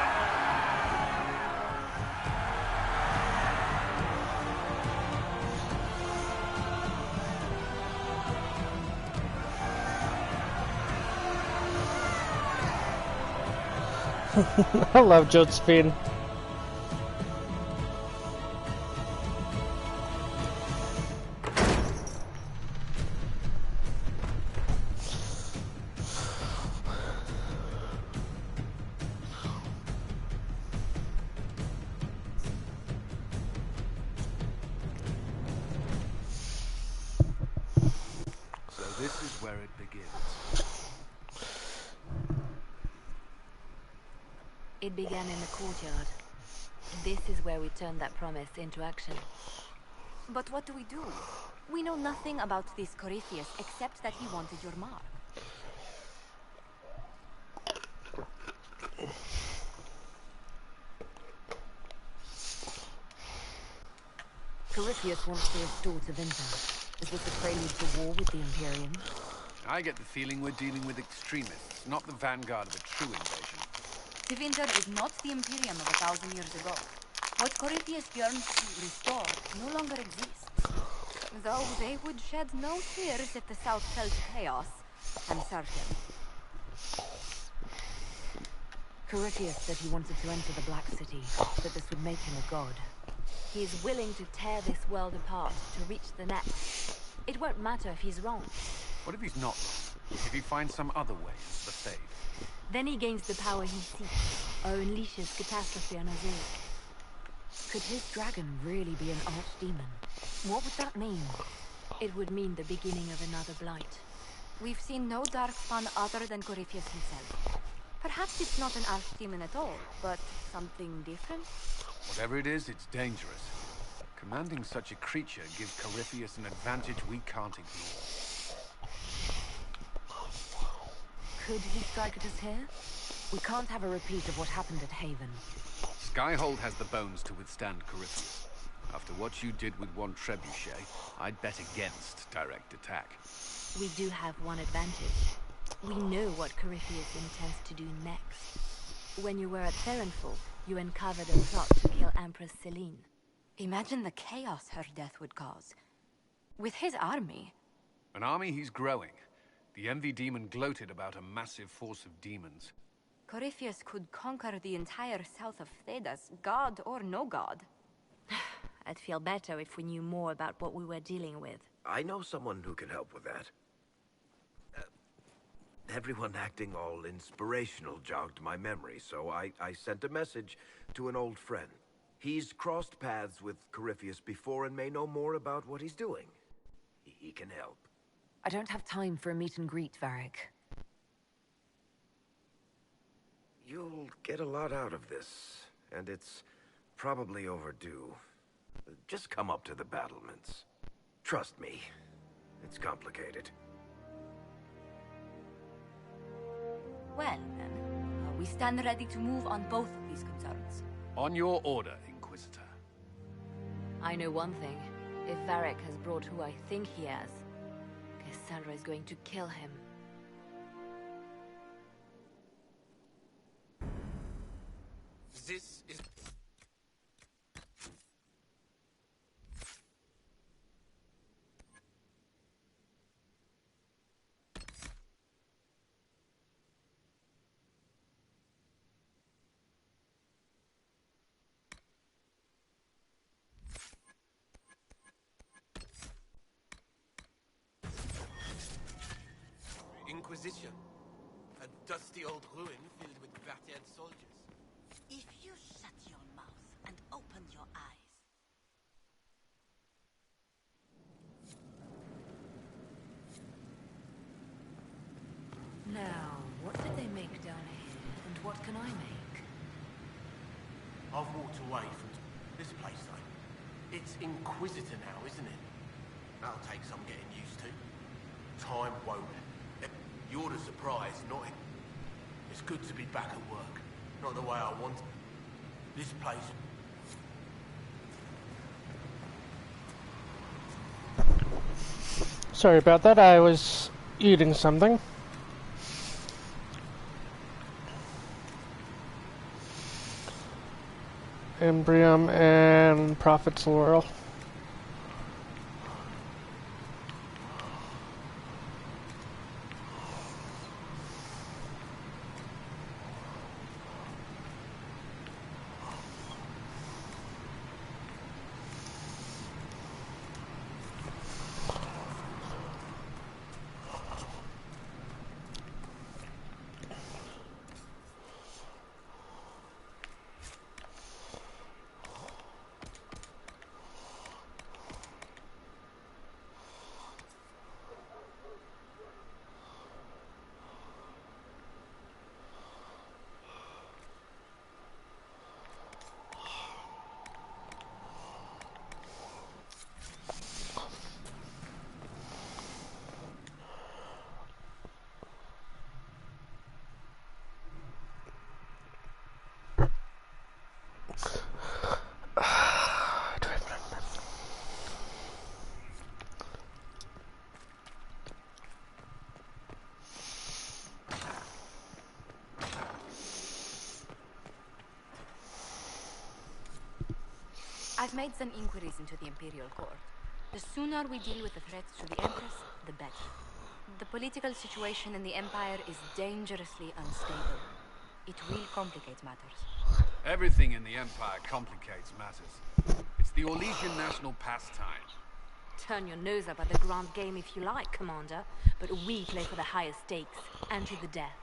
I love Josephine. So this is where it begins. It began in the courtyard. This is where we turned that promise into action. But what do? We know nothing about this Corypheus except that he wanted your mark. Corypheus wants to restore to Vinter. Is this a prelude to war with the Imperium? I get the feeling we're dealing with extremists, not the vanguard of a true invasion. Tevinter is not the Imperium of 1,000 years ago. What Corypheus yearns to restore no longer exists. Though they would shed no tears if the South fell to chaos, I'm certain. Corypheus said he wanted to enter the Black City, that this would make him a god. He is willing to tear this world apart to reach the next. It won't matter if he's wrong. What if he's not wrong? If he finds some other way into the Fade? Then he gains the power he seeks, or unleashes catastrophe on Azure. Could his dragon really be an archdemon? What would that mean? It would mean the beginning of another blight. We've seen no darkspawn other than Corypheus himself. Perhaps it's not an archdemon at all, but something different? Whatever it is, it's dangerous. Commanding such a creature gives Corypheus an advantage we can't ignore. Could he strike at us here? We can't have a repeat of what happened at Haven. Skyhold has the bones to withstand Corypheus. After what you did with one trebuchet, I'd bet against direct attack. We do have one advantage. We know what Corypheus intends to do next. When you were at Therenfall, you uncovered a plot to kill Empress Celine. Imagine the chaos her death would cause. With his army... An army he's growing. The Envy Demon gloated about a massive force of demons. Corypheus could conquer the entire south of Thedas, god or no god. I'd feel better if we knew more about what we were dealing with. I know someone who can help with that. Everyone acting all inspirational jogged my memory, so I sent a message to an old friend. He's crossed paths with Corypheus before and may know more about what he's doing. He can help. I don't have time for a meet and greet, Varric. You'll get a lot out of this, and it's probably overdue. Just come up to the battlements. Trust me, it's complicated. Well, then, we stand ready to move on both of these concerns. On your order, Inquisitor. I know one thing. If Varric has brought who I think he has, Cassandra is going to kill him. This is... Inquisition. A dusty old ruin filled with battered soldiers. If you shut your mouth and open your eyes. Now, what did they make down here, and what can I make? I've walked away from this place, though. It's Inquisitor now, isn't it? That'll take some getting used to. Time won't. You're the surprise, not it. It's good to be back at work. Not the way I want. This place... Sorry about that, I was eating something. Embrium and Prophet's Laurel. I've made some inquiries into the Imperial Court. The sooner we deal with the threats to the Empress, the better. The political situation in the Empire is dangerously unstable. It will complicate matters. Everything in the Empire complicates matters. It's the Orlesian national pastime. Turn your nose up at the grand game if you like, Commander, but we play for the highest stakes, and to the death.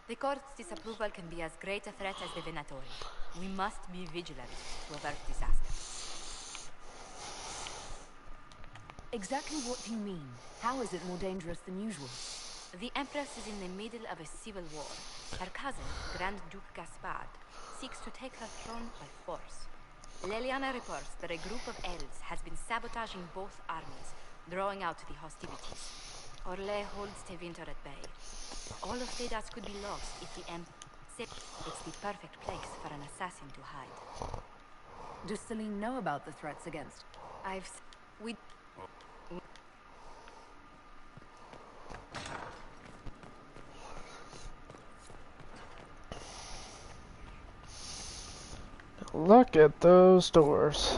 The Court's disapproval can be as great a threat as the Venatori. We must be vigilant to avert disaster. Exactly what do you mean? How is it more dangerous than usual? The Empress is in the middle of a civil war. Her cousin, Grand Duke Gaspard, seeks to take her throne by force. Leliana reports that a group of elves has been sabotaging both armies, drawing out the hostilities. Orlais holds Tevinter at bay. All of Thedas could be lost if the It's the perfect place for an assassin to hide. Does Celine know about the threats against? Look at those doors.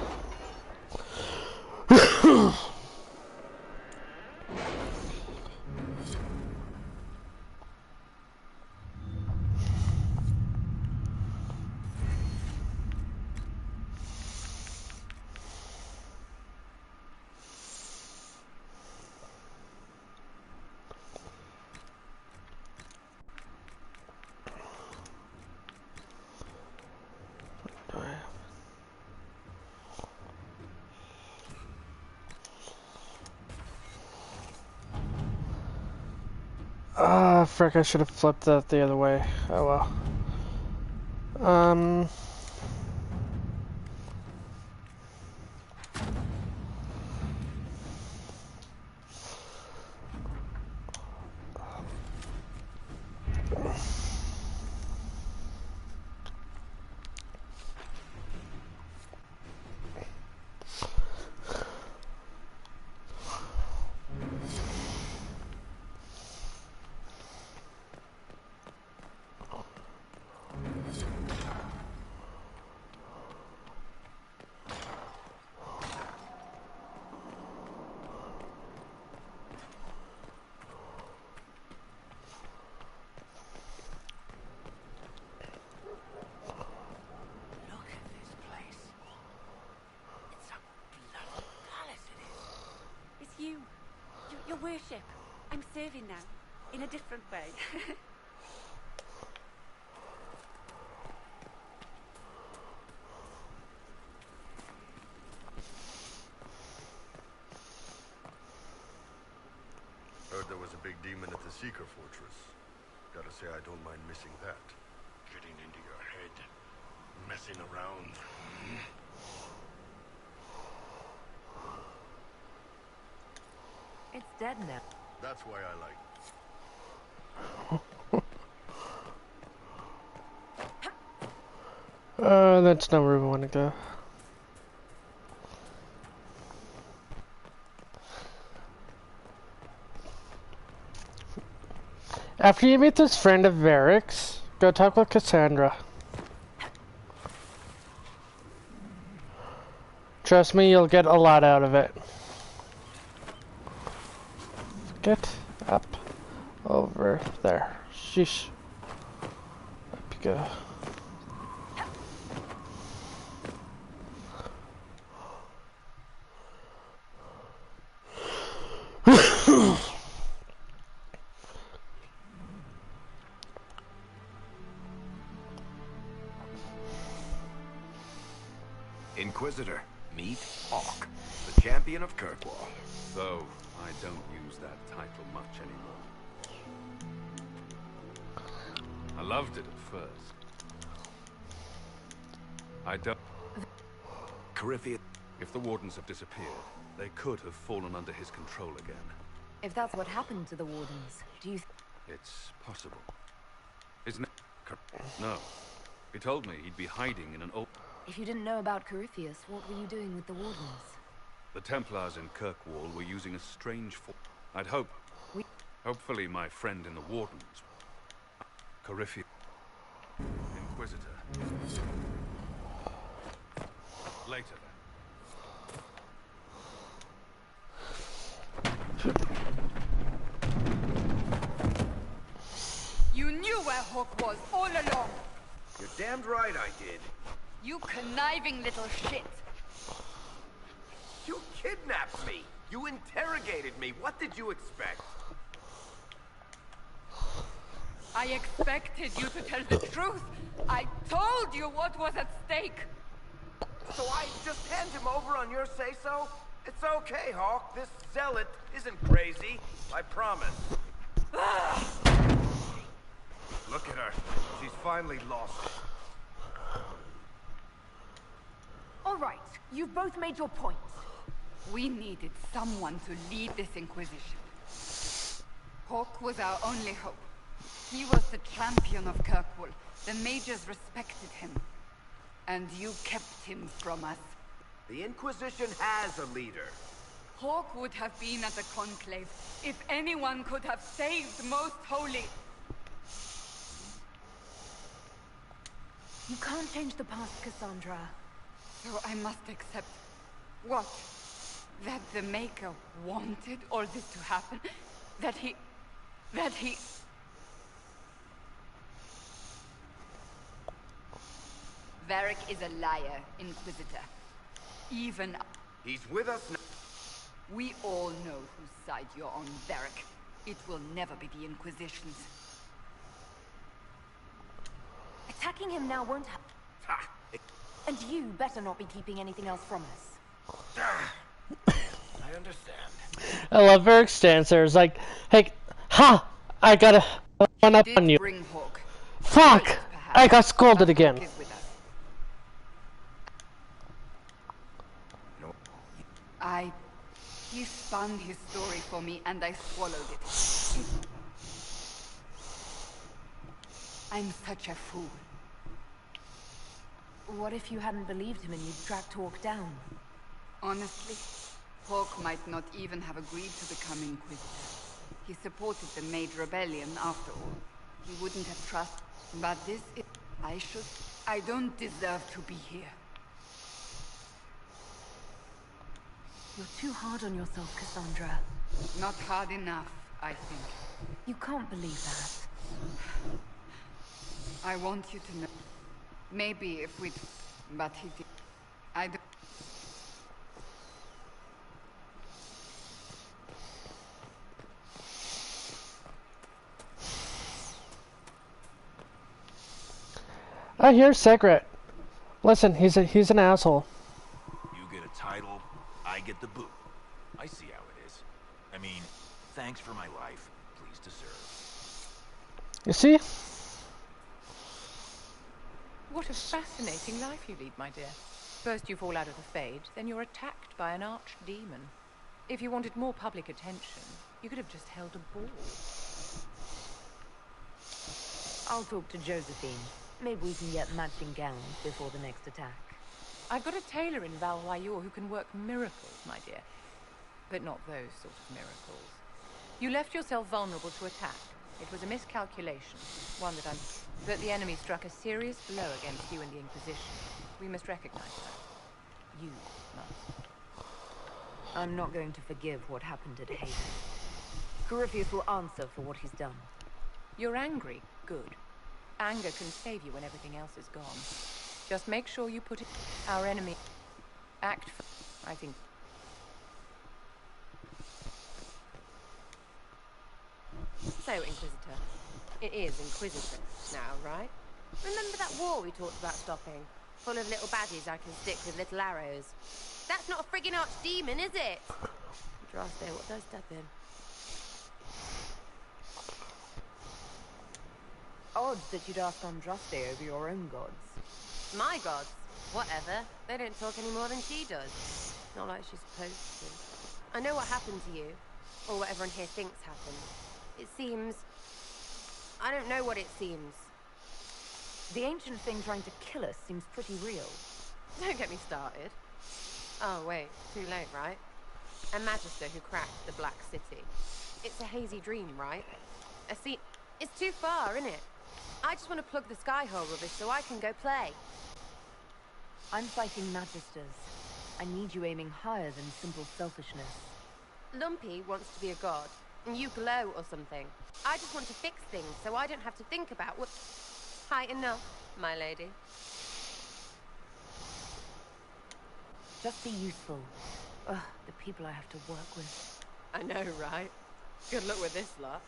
Ah, frick, I should have flipped that the other way. Oh well. Your worship, I'm serving now, in a different way. Heard there was a big demon at the Seeker Fortress. Gotta say, I don't mind missing that. Getting into your head, messing around. dead now. That's why I like That's not where we want to go. After you meet this friend of Varric's, go talk with Cassandra. Trust me, you'll get a lot out of it. Get up over there. Sheesh. Up you go. Inquisitor, meet Hawk, the champion of Kirkwall. Though I don't use that title much anymore. I loved it at first. I don't... Corypheus. If the Wardens have disappeared, they could have fallen under his control again. If that's what happened to the Wardens, do you... It's possible. Isn't it? No. He told me he'd be hiding in an old... If you didn't know about Corypheus, what were you doing with the Wardens? The Templars in Kirkwall were using a strange form. I'd hope. Hopefully my friend in the Wardens. Corypheus. Inquisitor. Later then. You knew where Hawk was all along. You're damned right I did. You conniving little shit. You kidnapped me. You interrogated me. What did you expect? I expected you to tell the truth. I told you what was at stake. So I just hand him over on your say-so? It's okay, Hawk. This zealot isn't crazy. I promise. Look at her. She's finally lost it. All right, you've both made your points. We needed someone to lead this Inquisition. Hawk was our only hope. He was the champion of Kirkwall. The mages respected him. And you kept him from us. The Inquisition has a leader. Hawk would have been at the Conclave if anyone could have saved Most Holy. You can't change the past, Cassandra. So I must accept... what? That the Maker wanted all this to happen? That he... Varric is a liar, Inquisitor. Even... He's with us now. We all know whose side you're on, Varric. It will never be the Inquisition's. Attacking him now won't happen. And you better not be keeping anything else from us. I understand. I love Varric's stance there. It's like, hey, ha! I got one up on you. Fuck! I got scolded again. He spun his story for me and I swallowed it. I'm such a fool. What if you hadn't believed him and you'd tracked Hawk down? Honestly, Hawk might not even have agreed to become Inquisitor. He supported the Mage Rebellion after all. He wouldn't have trusted. But this is... I don't deserve to be here. You're too hard on yourself, Cassandra. Not hard enough, I think. You can't believe that. I want you to know. Maybe if we'd... But he did... I don't... I hear Segret. Listen, he's an asshole. You get a title, I get the boot. I see how it is. I mean, thanks for my life. Pleased to serve. You see? What a fascinating life you lead, my dear. First you fall out of the Fade, then you're attacked by an archdemon. If you wanted more public attention, You could have just held a ball. I'll talk to Josephine. Maybe we can get matching gowns before the next attack. I've got a tailor in Val-Royeaux who can work miracles, my dear. But not those sort of miracles. You left yourself vulnerable to attack. It was a miscalculation, one that But the enemy struck a serious blow against you in the Inquisition. We must recognize that. You must. I'm not going to forgive what happened at Haven. Corypheus will answer for what he's done. You're angry? Good. Anger can save you when everything else is gone. Just make sure you put it... Our enemy... Act... I think... So, Inquisitor. It is Inquisitor now, right? Remember that war we talked about stopping? Full of little baddies I can stick with little arrows. That's not a friggin' archdemon, is it? Draste, what does that then? Odd that you'd ask Andraste over your own gods. My gods? Whatever. They don't talk any more than she does. Not like she's supposed to. I know what happened to you. Or what everyone here thinks happened. It seems... I don't know what it seems. The ancient thing trying to kill us seems pretty real. Don't get me started. Oh, wait. Too late, right? A magister who cracked the Black City. It's a hazy dream, right? It's too far, isn't it? I just want to plug the Skyhole rubbish so I can go play. I'm fighting magisters. I need you aiming higher than simple selfishness. Lumpy wants to be a god, and you glow or something. I just want to fix things so I don't have to think about what... High enough, my lady. Just be useful. Ugh, the people I have to work with. I know, right? Good luck with this lot.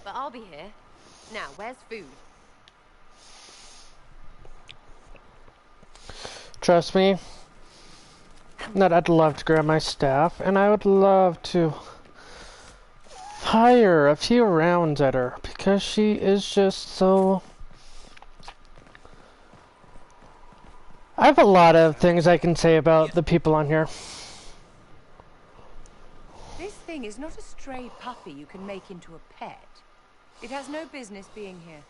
But I'll be here. Now, where's food? Trust me, that I'd love to grab my staff, and I would love to fire a few rounds at her, because she is just so... I have a lot of things I can say about the people on here. This thing is not a stray puppy you can make into a pet. It has no business being here.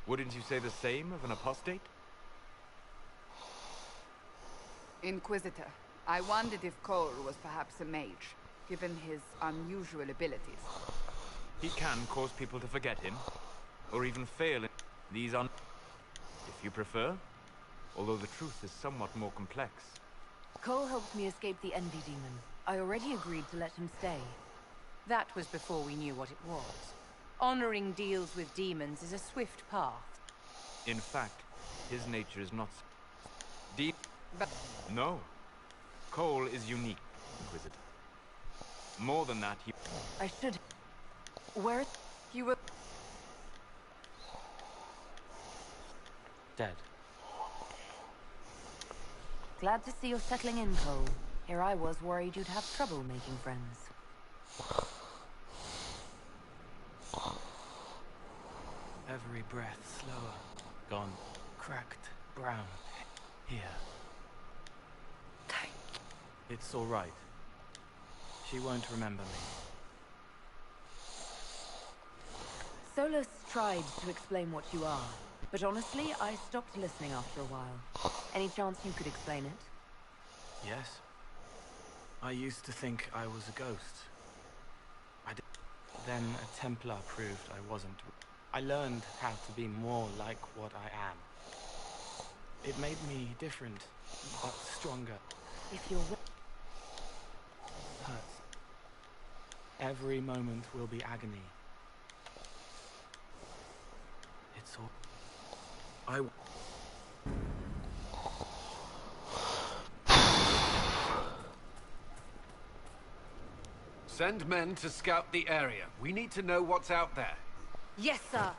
Wouldn't you say the same of an apostate? Inquisitor, I wondered if Cole was perhaps a mage, given his unusual abilities. He can cause people to forget him, or even fail in these if you prefer, although the truth is somewhat more complex. Cole helped me escape the Envy Demon. I already agreed to let him stay. That was before we knew what it was. Honoring deals with demons is a swift path. In fact, his nature is not deep. But no. Cole is unique, Inquisitor. More than that, he... I should... Where... You were... Dead. Glad to see you're settling in, Cole. Here I was worried you'd have trouble making friends. Every breath slower. Gone. Cracked. Brown. Here. It's all right. She won't remember me. Solus tried to explain what you are, but honestly, I stopped listening after a while. Any chance you could explain it? Yes. I used to think I was a ghost. Then a Templar proved I wasn't. I learned how to be more like what I am. It made me different, but stronger. If you're... Hurts. Every moment will be agony. It's all... Send men to scout the area. We need to know what's out there. Yes, sir.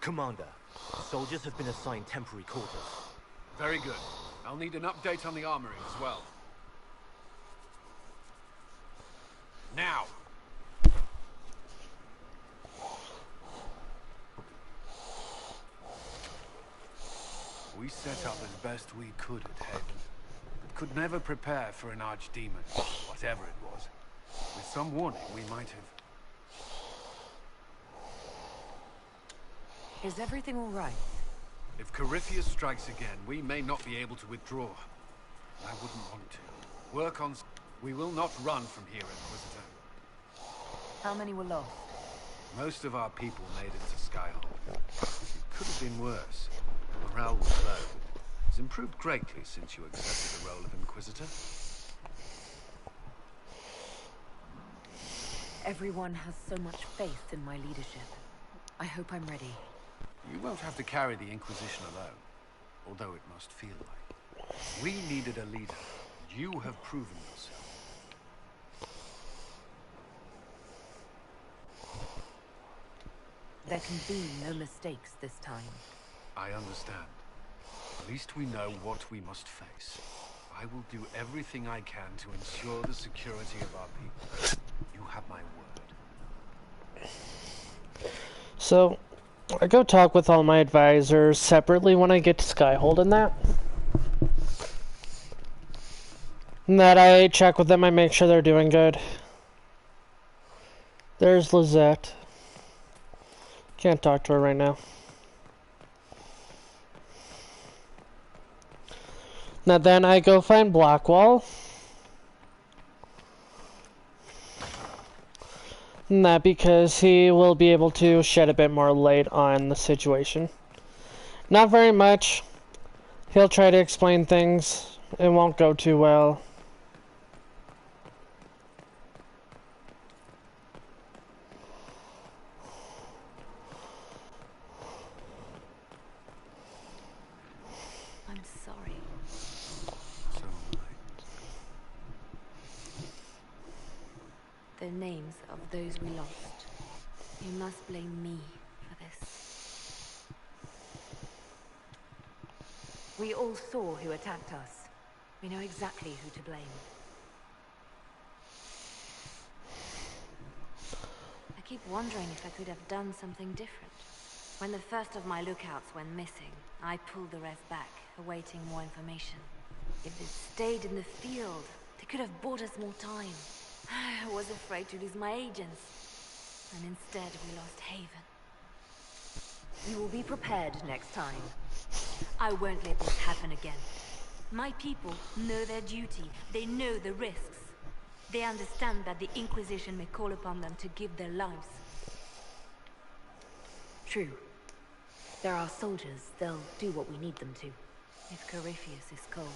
Commander, soldiers have been assigned temporary quarters. Very good. I'll need an update on the armory as well. Now! We set up as best we could at Haven, but could never prepare for an archdemon, whatever it was. With some warning, we might have... Is everything all right? If Corypheus strikes again, we may not be able to withdraw. I wouldn't want to. Work on... We will not run from here, Inquisitor. How many were lost? Most of our people made it to Skyhold. It could have been worse. Morale was low. It's improved greatly since you accepted the role of Inquisitor. Everyone has so much faith in my leadership. I hope I'm ready. You won't have to carry the Inquisition alone, although it must feel like. We needed a leader, and you have proven yourself. There can be no mistakes this time. I understand. At least we know what we must face. I will do everything I can to ensure the security of our people. You have my word. So, I go talk with all my advisors separately when I get to Skyhold and that. And that I check with them, I make sure they're doing good. There's Lizette. Can't talk to her right now. Now then I go find Blackwall. And that because he will be able to shed a bit more light on the situation. Not very much. He'll try to explain things. It won't go too well. I'm sorry. So am I. The names of those we lost. You must blame me for this. We all saw who attacked us. We know exactly who to blame. I keep wondering if I could have done something different. When the first of my lookouts went missing, I pulled the rest back, awaiting more information. If they'd stayed in the field, they could have bought us more time. I was afraid to lose my agents, and instead we lost Haven. You will be prepared next time. I won't let this happen again. My people know their duty. They know the risks. They understand that the Inquisition may call upon them to give their lives. True. They're our soldiers. They'll do what we need them to. If Corypheus is cold,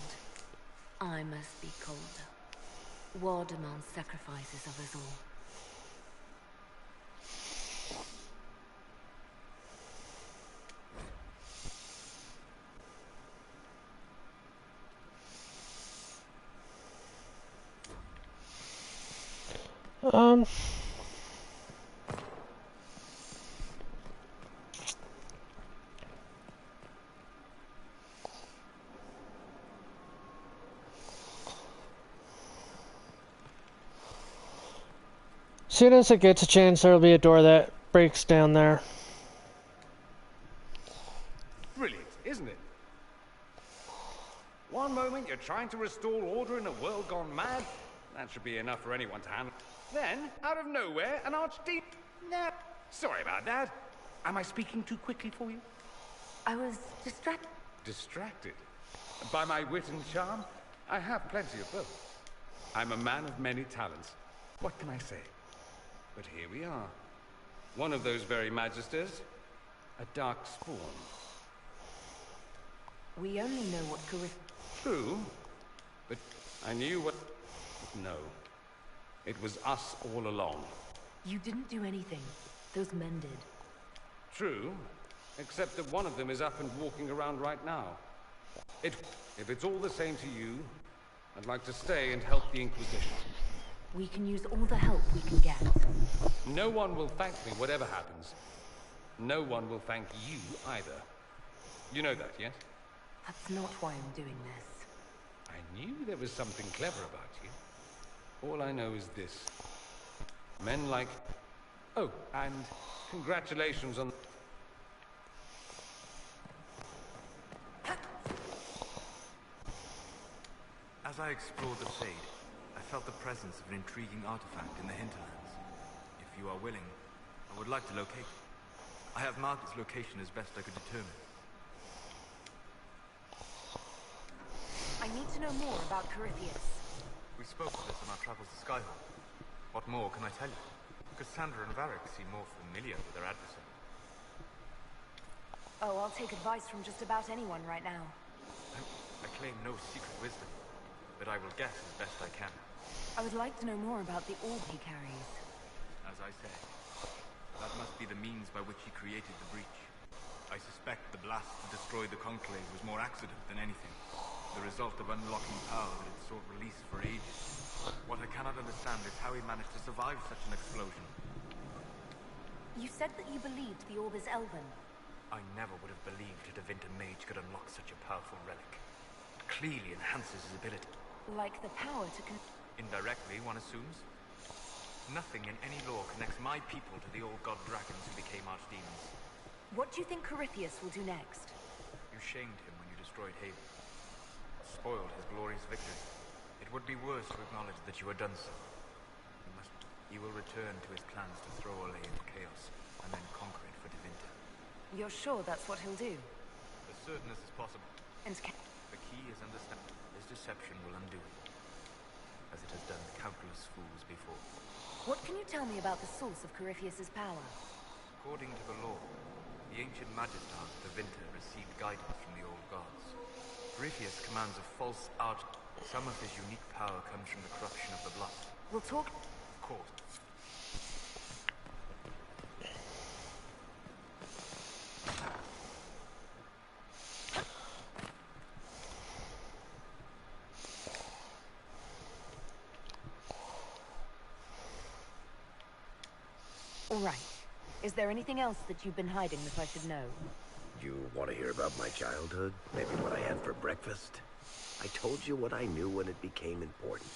I must be colder. War demands sacrifices of us all. Soon as it gets a chance, there'll be a door that breaks down there. Brilliant, isn't it? One moment you're trying to restore order in a world gone mad. That should be enough for anyone to handle. Then, out of nowhere, an archdeacon... Nah, sorry about that. Am I speaking too quickly for you? I was distracted. Distracted? By my wit and charm? I have plenty of both. I'm a man of many talents. What can I say? But here we are. One of those very magisters. A dark spawn. We only know what True. But I knew what... No. It was us all along. You didn't do anything. Those men did. True. Except that one of them is up and walking around right now. If it's all the same to you, I'd like to stay and help the Inquisition. We can use all the help we can get. No one will thank me, whatever happens. No one will thank you either. You know that, yes? That's not why I'm doing this. I knew there was something clever about you. All I know is this. Men like... Oh, and congratulations on... As I explored the Fade, I felt the presence of an intriguing artifact in the hinterlands. If you are willing, I would like to locate it. I have marked its location as best I could determine. I need to know more about Corypheus. We spoke of this on our travels to Skyhawk. What more can I tell you? Cassandra and Varric seem more familiar with their adversary. Oh, I'll take advice from just about anyone right now. I claim no secret wisdom, but I will guess as best I can. I would like to know more about the orb he carries. As I say, that must be the means by which he created the breach. I suspect the blast to destroy the Conclave was more accident than anything. The result of unlocking power that had sought release for ages. What I cannot understand is how he managed to survive such an explosion. You said that you believed the orb is Elven. I never would have believed a Divinta Mage could unlock such a powerful relic. It clearly enhances his ability. Like the power to Indirectly, one assumes. Nothing in any lore connects my people to the old god dragons who became archdemons. What do you think Corypheus will do next? You shamed him when you destroyed Haven. Spoiled his glorious victory. It would be worse to acknowledge that you had done so. He will return to his plans to throw Ole into chaos, and then conquer it for Divinta. You're sure that's what he'll do? As certain as is possible. And the key is understanding. His deception will undo it, as it has done countless fools before. What can you tell me about the source of Corypheus's power? According to the law, the ancient Magistars of Divinta received guidance from the old gods. Corypheus commands a false arch. Some of his unique power comes from the corruption of the blood. We'll talk. Of course. All right. Is there anything else that you've been hiding that I should know? You want to hear about my childhood? Maybe what I had for breakfast? I told you what I knew when it became important.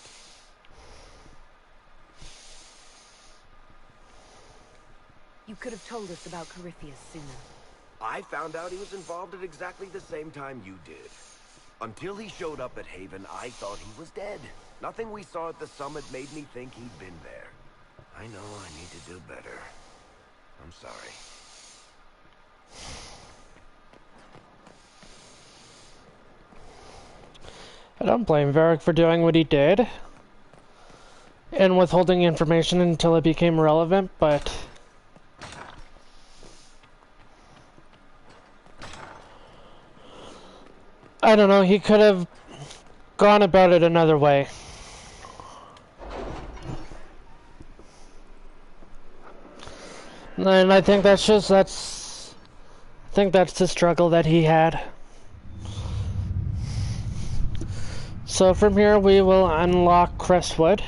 You could have told us about Corypheus sooner. I found out he was involved at exactly the same time you did. Until he showed up at Haven, I thought he was dead. Nothing we saw at the summit made me think he'd been there. I know I need to do better. I'm sorry. I don't blame Varric for doing what he did and withholding information until it became relevant, but I don't know, he could have gone about it another way. And I think that's the struggle that he had. So from here we will unlock Crestwood.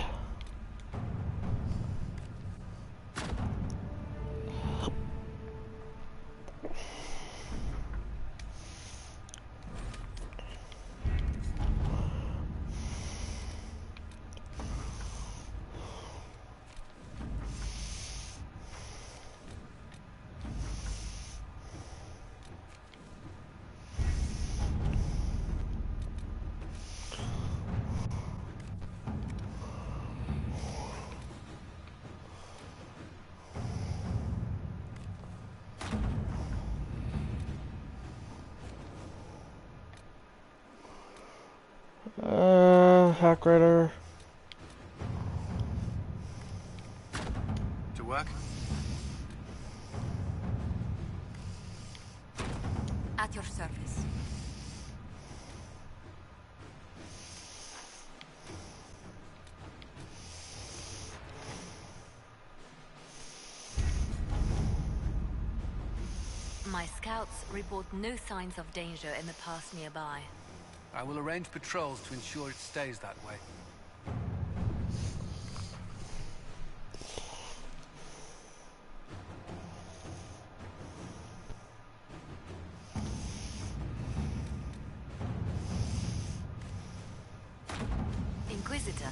Hack Rider. To work? At your service. My scouts report no signs of danger in the pass nearby. I will arrange patrols to ensure it stays that way. Inquisitor.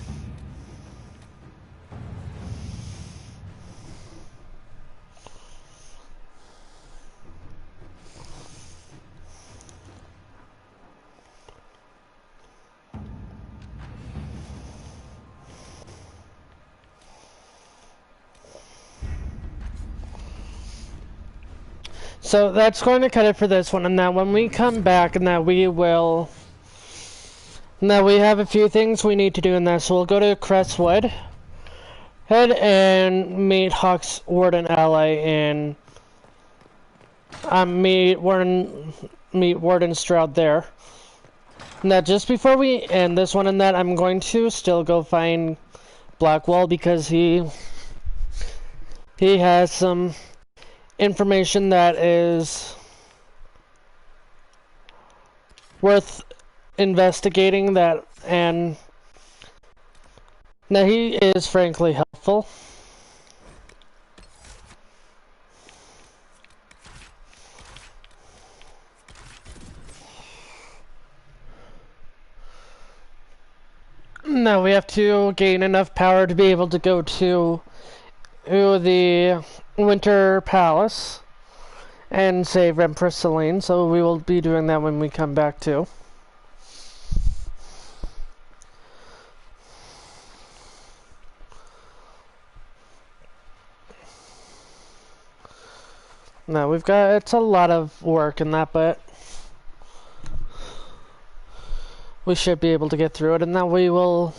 So that's going to cut it for this one, and now when we come back, and that we will... Now we have a few things we need to do in that, so we'll go to Crestwood, head and meet Hawk's Warden ally, and meet Warden Stroud there. Now just before we end this one and that, I'm going to still go find Blackwall because he has some information that is worth investigating, that, and now he is frankly helpful. Now we have to gain enough power to be able to go to the Winter Palace and save Empress Selene, so we will be doing that when we come back too. Now we've got, it's a lot of work in that, but we should be able to get through it, and then we will...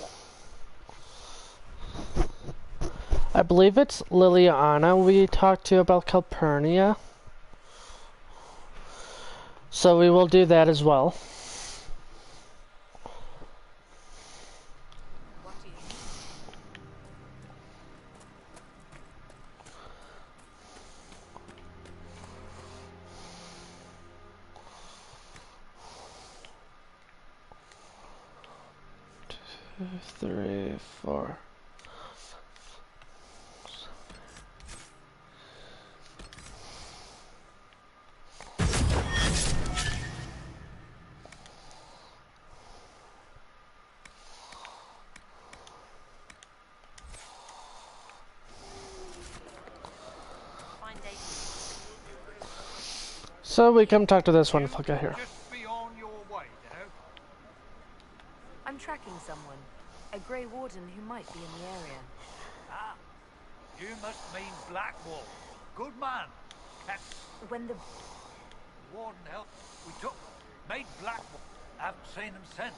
I believe it's Liliana we talked to about Calpurnia. So we will do that as well. Two, three, four. So we come talk to this one fucker here. I'm tracking someone. A Grey Warden who might be in the area. Ah, you must mean Blackwall. Good man. When the Warden helped, we took, made Blackwall. Haven't seen him since.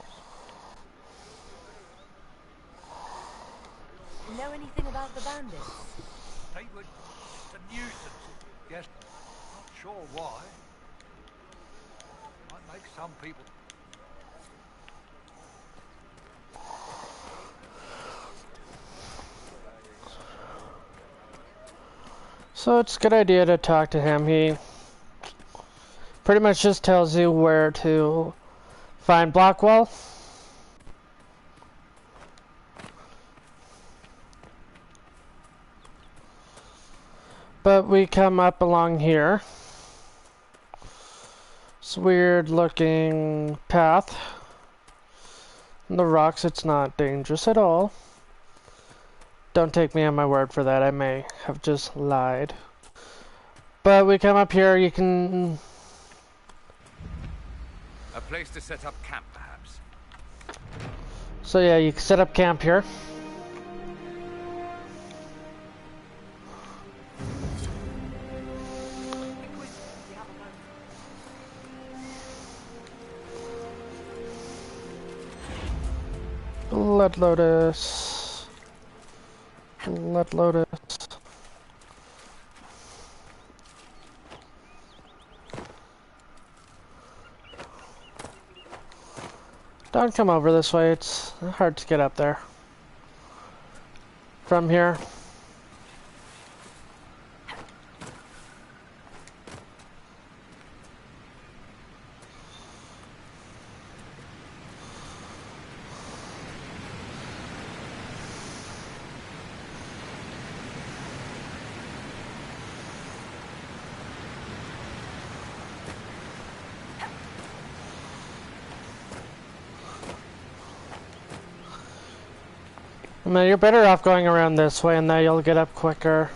Know anything about the bandits? They were just a nuisance. Yes, not sure why. Might make some people. So it's a good idea to talk to him. He pretty much just tells you where to find Blackwall. But we come up along here. It's a weird looking path. In the rocks, it's not dangerous at all. Don't take me on my word for that, I may have just lied. But we come up here, you can... A place to set up camp, perhaps. So yeah, you can set up camp here. Blood Lotus. Blood Lotus. Don't come over this way, it's hard to get up there. From here. No, you're better off going around this way, and then you'll get up quicker.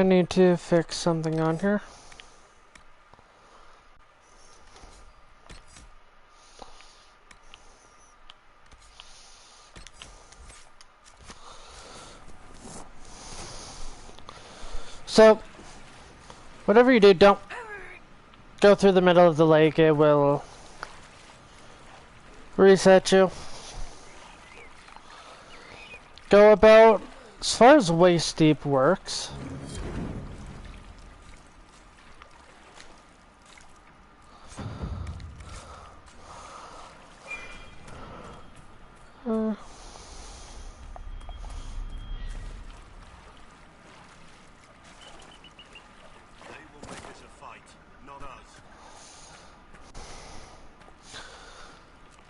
I need to fix something on here. So, whatever you do, don't go through the middle of the lake. It will reset you. Go about, as far as waist deep works.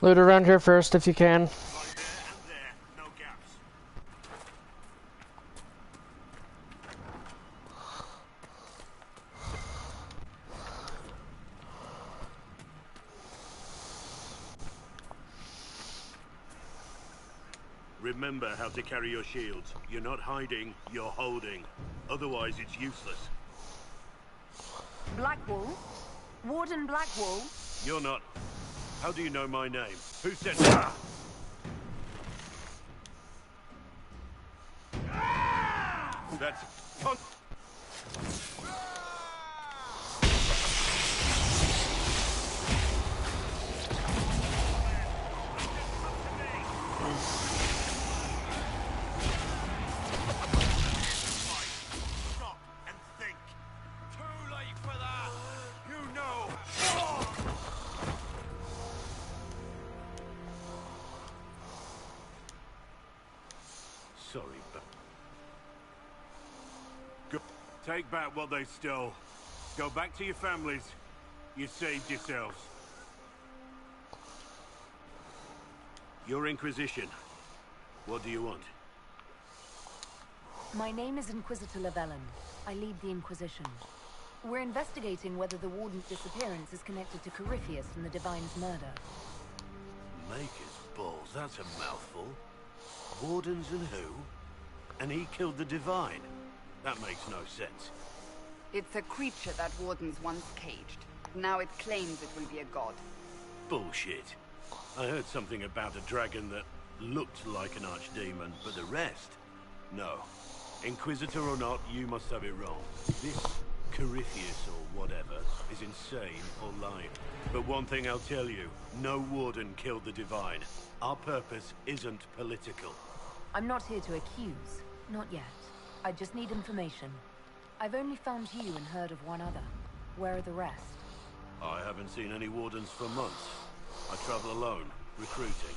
Loot around here first if you can. Remember how to carry your shields. You're not hiding, you're holding. Otherwise, it's useless. Blackwall? Warden Blackwall? You're not. How do you know my name? Who said that? That's... Sorry, but... Go. Take back what they stole. Go back to your families. You saved yourselves. Your Inquisition. What do you want? My name is Inquisitor Llewellyn. I lead the Inquisition. We're investigating whether the Warden's disappearance is connected to Corypheus and the Divine's murder. Maker's balls, that's a mouthful. Wardens and who? And he killed the Divine? That makes no sense. It's a creature that Wardens once caged. Now it claims it will be a god. Bullshit. I heard something about a dragon that looked like an archdemon, but the rest? No. Inquisitor or not, you must have it wrong. This Corypheus or whatever is insane or lying. But one thing I'll tell you, no Warden killed the Divine. Our purpose isn't political. I'm not here to accuse. Not yet. I just need information. I've only found you and heard of one other. Where are the rest? I haven't seen any Wardens for months. I travel alone, recruiting.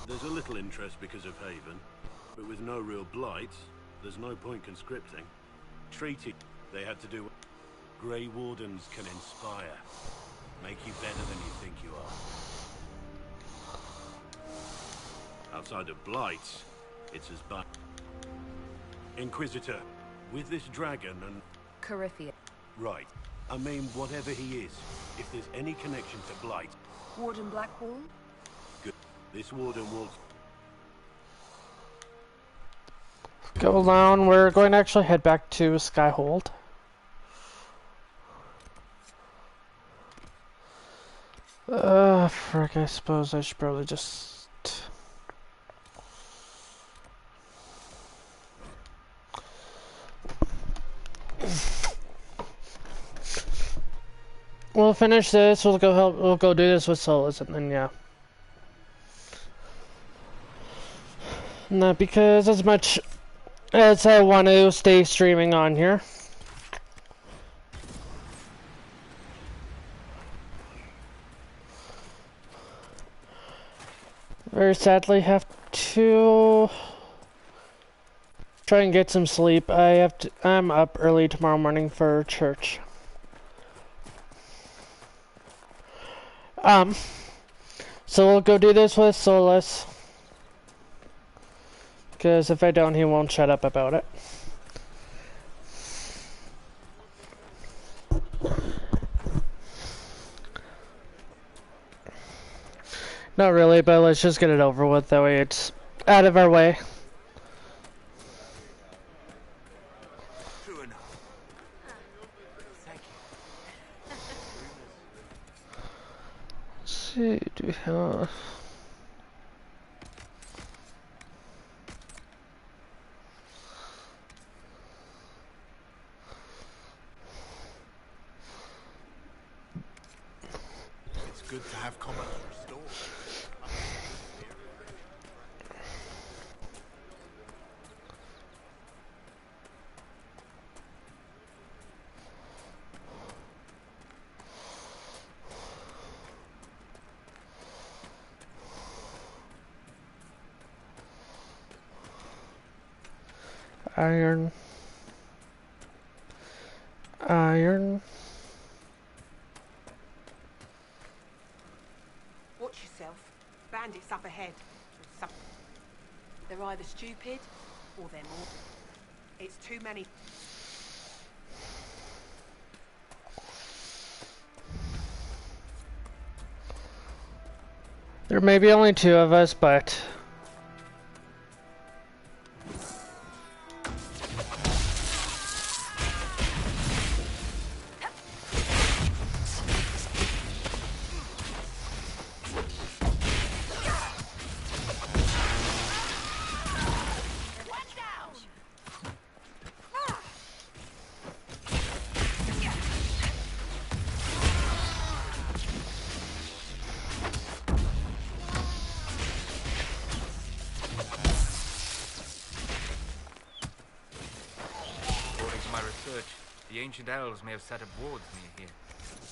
There's a little interest because of Haven, but with no real blights, there's no point conscripting. Treaty, they had to do... Grey Wardens can inspire. Make you better than you think you are. Outside of blights, it's as bad. Inquisitor, with this dragon and... Corypheus. Right. I mean, whatever he is, if there's any connection to blight... Warden Blackwall? Good. This Warden walks... Go alone. We're going to actually head back to Skyhold. Frick, I suppose I should probably just... We'll finish this, we'll go do this with Solus, and then yeah. Not because as much as I want to stay streaming on here. Very sadly have to try and get some sleep. I'm up early tomorrow morning for church. So we'll go do this with Solus. Because if I don't, he won't shut up about it. Not really, but let's just get it over with, that way it's out of our way. True enough. see, do we have... It's good to have commerce restored. Iron. Iron. Watch yourself. Bandits up ahead. They're either stupid or they're more. It's too many. There may be only two of us, but... The ancient elves may have set up wards near here.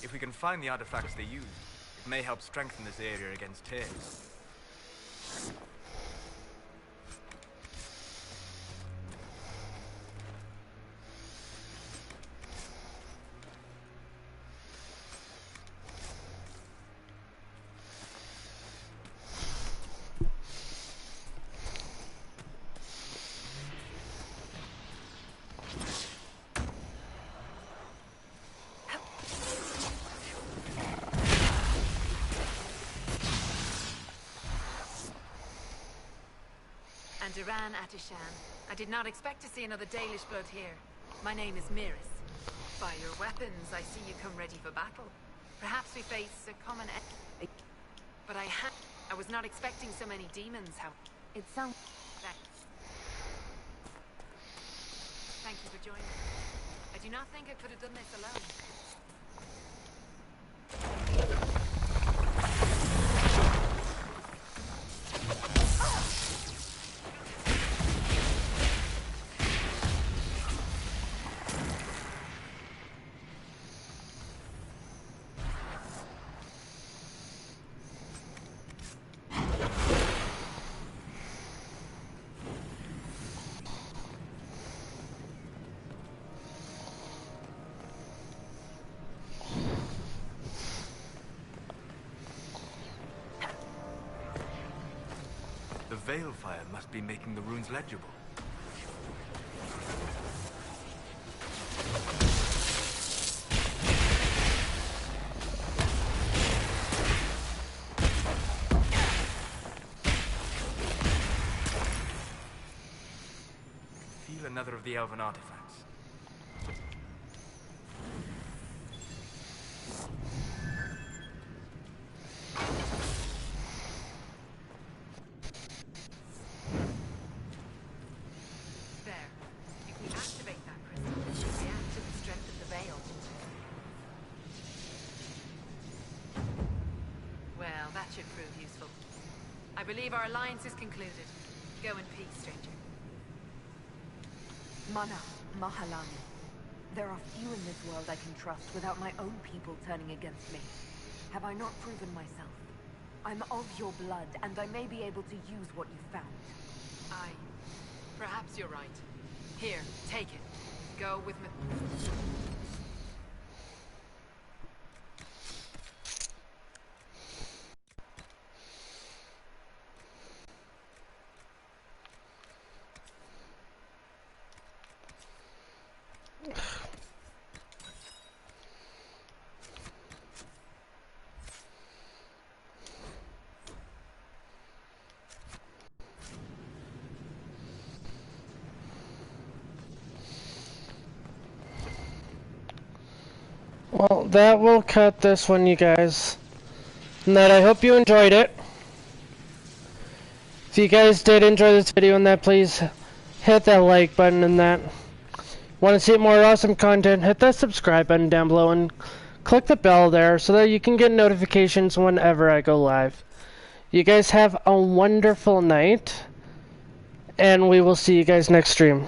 If we can find the artifacts they used, it may help strengthen this area against tears. Duran Atishan. I did not expect to see another Dalish blood here. My name is Miris. By your weapons, I see you come ready for battle. Perhaps we face a common enemy. But I was not expecting so many demons, how... It sounds... Thank you for joining. I do not think I could have done this alone. The Veilfire must be making the runes legible. Feel another of the Elven artifacts. I believe our alliance is concluded. Go in peace, stranger. Mana, Mahalani. There are few in this world I can trust without my own people turning against me. Have I not proven myself? I'm of your blood, and I may be able to use what you found. Aye. Perhaps you're right. Here, take it. Go with me. Well, that will cut this one, you guys. And that I hope you enjoyed it. If you guys did enjoy this video and that, please hit that like button and that. Want to see more awesome content, hit that subscribe button down below and click the bell there so that you can get notifications whenever I go live. You guys have a wonderful night, and we will see you guys next stream.